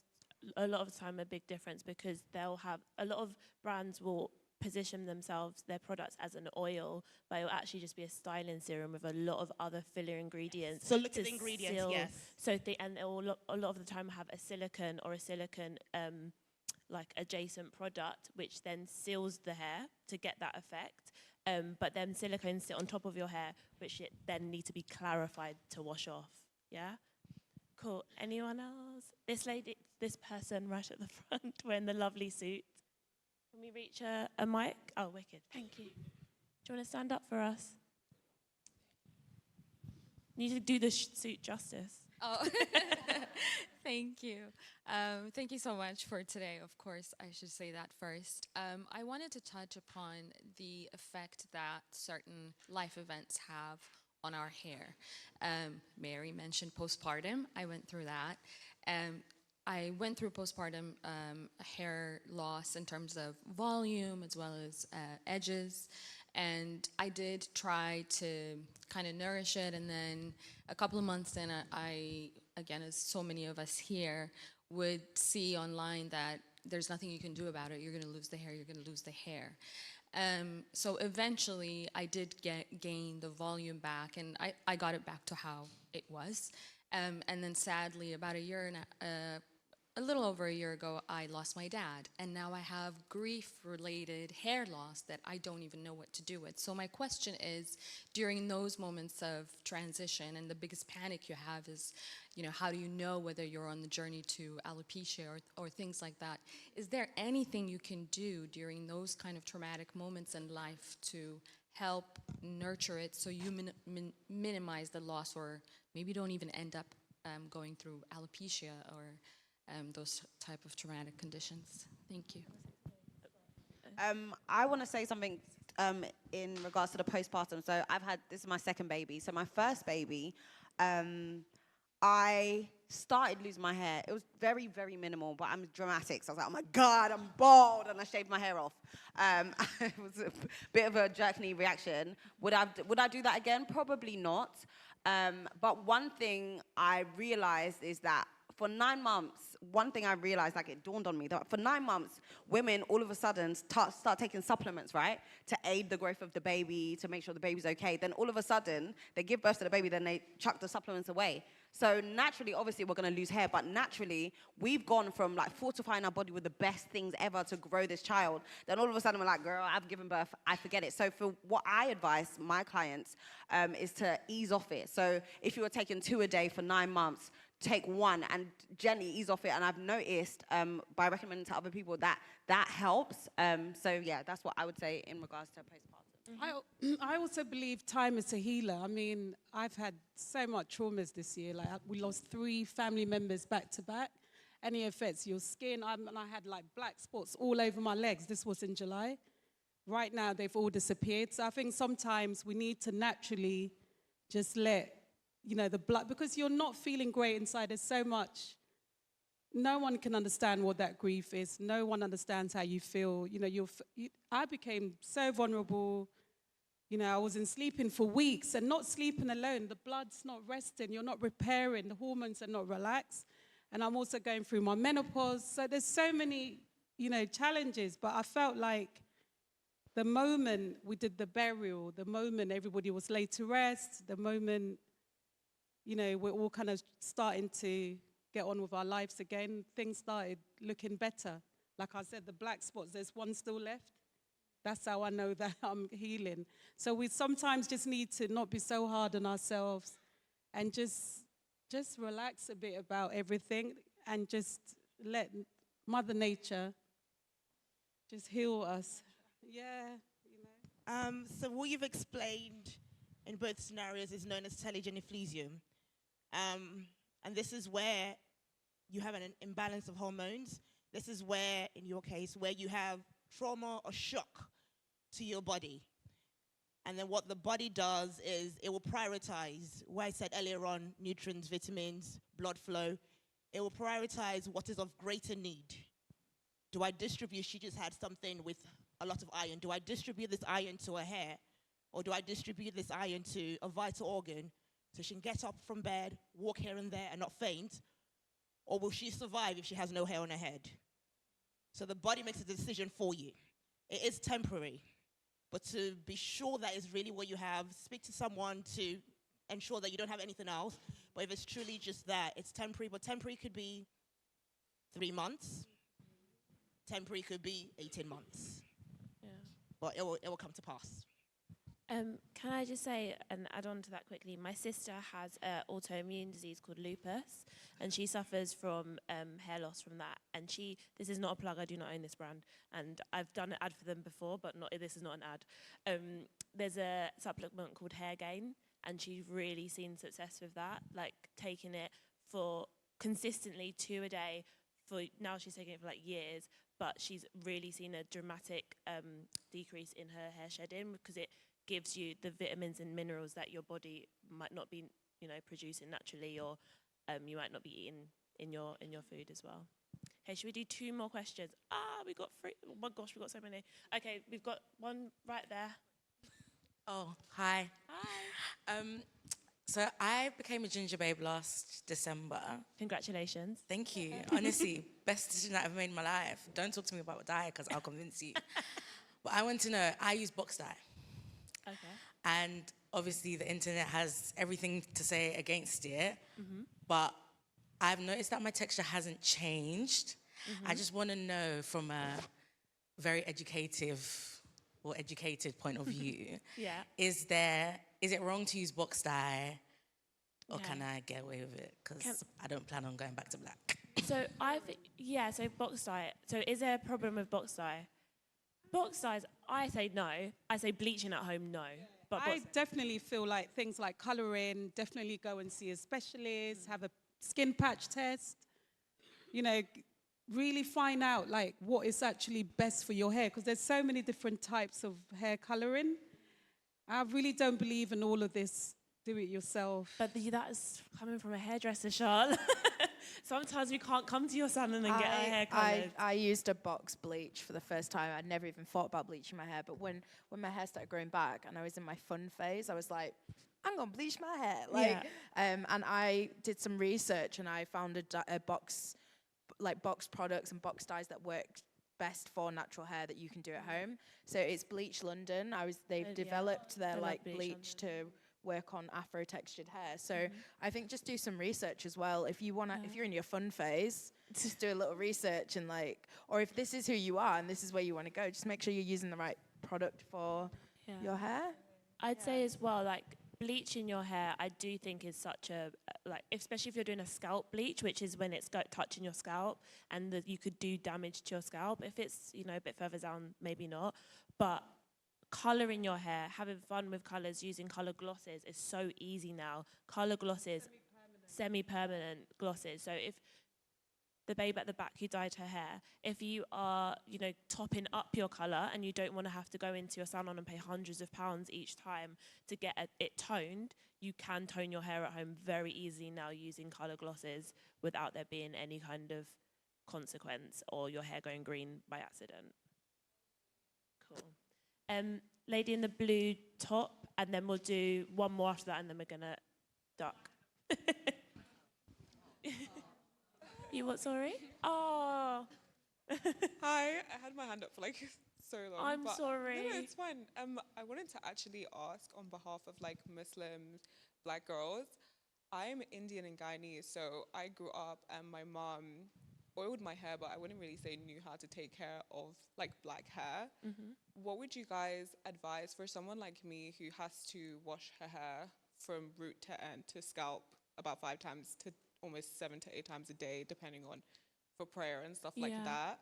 a lot of the time a big difference because they'll have, a lot of brands will position themselves, their products as an oil, but it will actually just be a styling serum with a lot of other filler ingredients. So look at the ingredients, yes. So and it will a lot of the time have a silicone like adjacent product, which then seals the hair to get that effect. But then silicones sit on top of your hair, which it then need to be clarified to wash off. Yeah? Cool. Anyone else? This lady, this person right at the front wearing the lovely suit. Can we reach a mic? Oh, wicked. Thank you. Do you want to stand up for us? You need to do the suit justice. Oh, thank you. Thank you so much for today. Of course, I should say that first. I wanted to touch upon the effect that certain life events have on our hair. Mary mentioned postpartum. I went through that. I went through postpartum hair loss in terms of volume as well as edges. And I did try to kind of nourish it. And then a couple of months in, I, again, as so many of us here, would see online that there's nothing you can do about it. You're going to lose the hair. You're going to lose the hair. So eventually, I did gain the volume back. And I got it back to how it was. And then sadly, about a little over a year ago, I lost my dad, and now I have grief-related hair loss that I don't even know what to do with. So my question is, during those moments of transition, and the biggest panic you have is, you know, how do you know whether you're on the journey to alopecia or things like that? Is there anything you can do during those kind of traumatic moments in life to help nurture it so you minimize the loss, or maybe don't even end up going through alopecia or those type of traumatic conditions? Thank you. I want to say something in regards to the postpartum. So this is my second baby. So my first baby, I started losing my hair. It was very, very minimal, but I'm dramatic. So I was like, oh my God, I'm bald, and I shaved my hair off. It was a bit of a jerk-knee reaction. Would I do that again? Probably not. But one thing I realized is that for 9 months, one thing I realized, like it dawned on me, that for 9 months, women all of a sudden start taking supplements, right? To aid the growth of the baby, to make sure the baby's okay. Then all of a sudden, they give birth to the baby, then they chuck the supplements away. So naturally, obviously, we're going to lose hair, but naturally, we've gone from like fortifying our body with the best things ever to grow this child. Then all of a sudden, we're like, girl, I've given birth, I forget it. So for what I advise my clients is to ease off it. So if you were taking 2 a day for 9 months, take 1 and gently ease off it. And I've noticed by recommending to other people that that helps. So yeah, that's what I would say in regards to postpartum. I also believe time is a healer. I mean, I've had so much traumas this year. Like, we lost 3 family members back to back. And it affects your skin. And I had like black spots all over my legs. This was in July. Right now, they've all disappeared. So I think sometimes we need to naturally just let, you know, the blood, because you're not feeling great inside. There's so much. No one can understand what that grief is. No one understands how you feel. You know, I became so vulnerable. You know, I wasn't sleeping for weeks, and not sleeping alone. The blood's not resting. You're not repairing. The hormones are not relaxed. And I'm also going through my menopause. So there's so many, you know, challenges. But I felt like the moment we did the burial, the moment everybody was laid to rest, the moment, you know, we're all kind of starting to get on with our lives again, things started looking better. Like I said, the black spots, there's 1 still left. That's how I know that I'm healing. So we sometimes just need to not be so hard on ourselves and just relax a bit about everything and just let Mother Nature just heal us. Yeah, you know. So what you've explained in both scenarios is known as telogeneflesium. And this is where you have an imbalance of hormones. This is where, in your case, where you have trauma or shock to your body. And then what the body does is it will prioritize, what I said earlier on, nutrients, vitamins, blood flow. It will prioritize what is of greater need. Do I distribute, she just had something with a lot of iron. Do I distribute this iron to her hair? Or do I distribute this iron to a vital organ so she can get up from bed, walk here and there and not faint? Or will she survive if she has no hair on her head? So the body makes a decision for you. It is temporary. But to be sure that is really what you have, speak to someone to ensure that you don't have anything else. But if it's truly just that, it's temporary. But temporary could be 3 months. Temporary could be 18 months. Yeah. But it will come to pass. Can I just say, and add on to that quickly, my sister has an autoimmune disease called lupus, and she suffers from hair loss from that. And this is not a plug, I do not own this brand, and I've done an ad for them before, but this is not an ad. There's a supplement called Hair Gain, and she's really seen success with that, like taking it for consistently 2 a day. Now she's taking it for like years, but she's really seen a dramatic decrease in her hair shedding because it gives you the vitamins and minerals that your body might not be, you know, producing naturally, or you might not be eating in your food as well. Okay, should we do 2 more questions? We got 3. Oh my gosh, we got so many. Okay, we've got one right there. Oh, hi. Hi. So I became a ginger babe last December. Congratulations. Thank you. Honestly, best decision I've ever made in my life. Don't talk to me about diet because I'll convince you. But I want to know, I use box dye. Okay. And obviously the internet has everything to say against it. Mm-hmm. But I've noticed that my texture hasn't changed. Mm-hmm. I just want to know from a very educated point of view. Yeah. Is it wrong to use box dye, or can I get away with it? Because I don't plan on going back to black. So so box dye. So is there a problem with box dye? Box dyes, I say no. I say bleaching at home, no. But I definitely feel like things like colouring, definitely go and see a specialist, have a skin patch test. You know, really find out like what is actually best for your hair, because there's so many different types of hair colouring. I really don't believe in all of this do it yourself. But that is coming from a hairdresser, Charlotte. Sometimes we can't come to your salon and get our hair coloured. I used a box bleach for the first time. I'd never even thought about bleaching my hair. But when my hair started growing back and I was in my fun phase, I was like, I'm gonna bleach my hair. Like, and I did some research and I found a box products and box dyes that work best for natural hair that you can do at home. So it's Bleach London. They've developed their like bleach to work on Afro textured hair. So I think just do some research as well. If you wanna, if you're in your fun phase, just do a little research and like, or if this is who you are and this is where you want to go, just make sure you're using the right product for your hair. I'd say as well, like bleaching your hair, I do think is such a, like, especially if you're doing a scalp bleach, which is when it's touching your scalp and you could do damage to your scalp. If it's, you know, a bit further down, maybe not. But colouring your hair, having fun with colours, using colour glosses is so easy now. Colour glosses, semi-permanent glosses. So if the babe at the back who dyed her hair, if you are, you know, topping up your colour and you don't want to have to go into your salon and pay hundreds of pounds each time to get it toned, you can tone your hair at home very easily now using colour glosses without there being any kind of consequence or your hair going green by accident. Cool. Lady in the blue top, and then we'll do one more after that, and then we're gonna duck. You what, sorry? Oh. Hi, I had my hand up for like so long. I'm sorry. No, it's fine. I wanted to actually ask on behalf of like Muslim black girls. I'm Indian and Guyanese, so I grew up and my mom oiled my hair, but I wouldn't really say knew how to take care of like black hair. What would you guys advise for someone like me who has to wash her hair from root to end to scalp about 5 times to almost 7 to 8 times a day, depending on for prayer and stuff like that?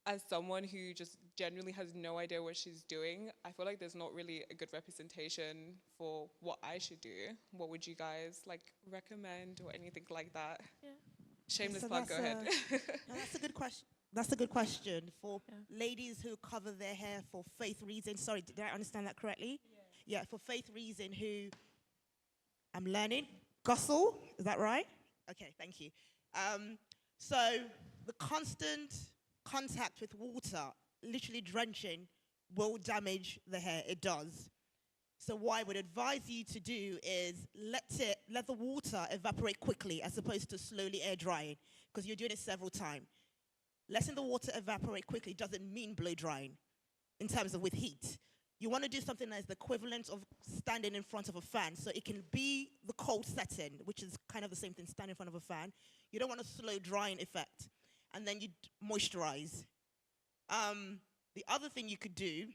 As someone who just genuinely has no idea what she's doing, I feel like there's not really a good representation for what I should do. What would you guys like recommend or anything like that? Shameless plug, go ahead. No, that's a good question. That's a good question for ladies who cover their hair for faith reasons. Sorry, did I understand that correctly? Yeah, for faith reason who, I'm learning, Gussel, is that right? Okay, thank you. So the constant contact with water, literally drenching, will damage the hair. It does. So what I would advise you to do is let the water evaporate quickly as opposed to slowly air drying, because you're doing it several times. Letting the water evaporate quickly doesn't mean blow drying in terms of with heat. You want to do something that is the equivalent of standing in front of a fan. So it can be the cold setting, which is kind of the same thing, standing in front of a fan. You don't want a slow drying effect. And then you moisturize. The other thing you could do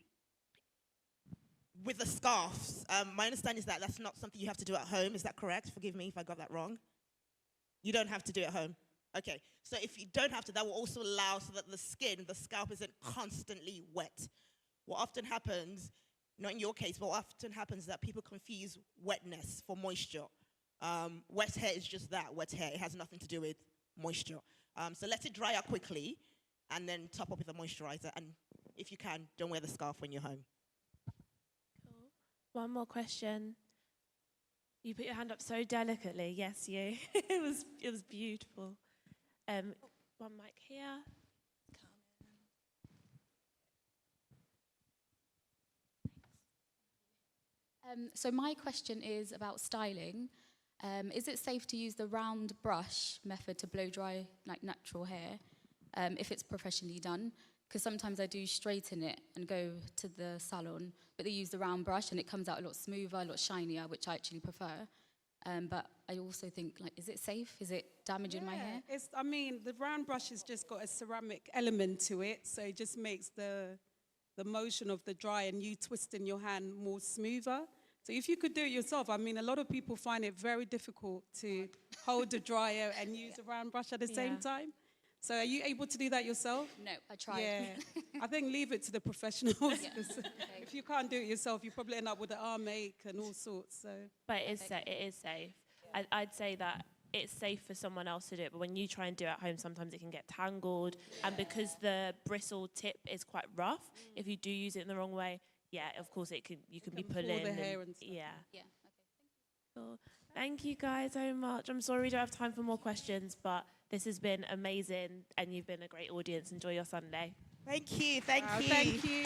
with the scarves, my understanding is that that's not something you have to do at home. Is that correct? Forgive me if I got that wrong. You don't have to do it at home. Okay, so if you don't have to, that will also allow so that the scalp isn't constantly wet. What often happens, not in your case, but what often happens is that people confuse wetness for moisture. Wet hair is just that, wet hair. It has nothing to do with moisture. So let it dry out quickly and then top up with a moisturizer. And if you can, don't wear the scarf when you're home. Cool. One more question. You put your hand up so delicately. Yes, you. It was beautiful. One mic here. So my question is about styling. Is it safe to use the round brush method to blow dry like natural hair if it's professionally done? Because sometimes I do straighten it and go to the salon, but they use the round brush and it comes out a lot smoother, a lot shinier, which I actually prefer. But I also think, like, is it safe? Is it damaging my hair? I mean, the round brush has just got a ceramic element to it, so it just makes the motion of the dry and you twisting your hand more smoother. So if you could do it yourself, I mean, a lot of people find it very difficult to hold the dryer and use a round brush at the same time. So are you able to do that yourself? No, I tried. Yeah, I think leave it to the professionals. If you can't do it yourself, you probably end up with an arm ache and all sorts. So, but it is safe. I'd say that it's safe for someone else to do it, but when you try and do it at home, sometimes it can get tangled. And because the bristle tip is quite rough, if you do use it in the wrong way, of course you can be pulling. Pull the hair and stuff. Yeah. Okay. Cool. Thank you guys so much. I'm sorry we don't have time for more questions, but this has been amazing and you've been a great audience. Enjoy your Sunday. Thank you. Thank you. Thank you.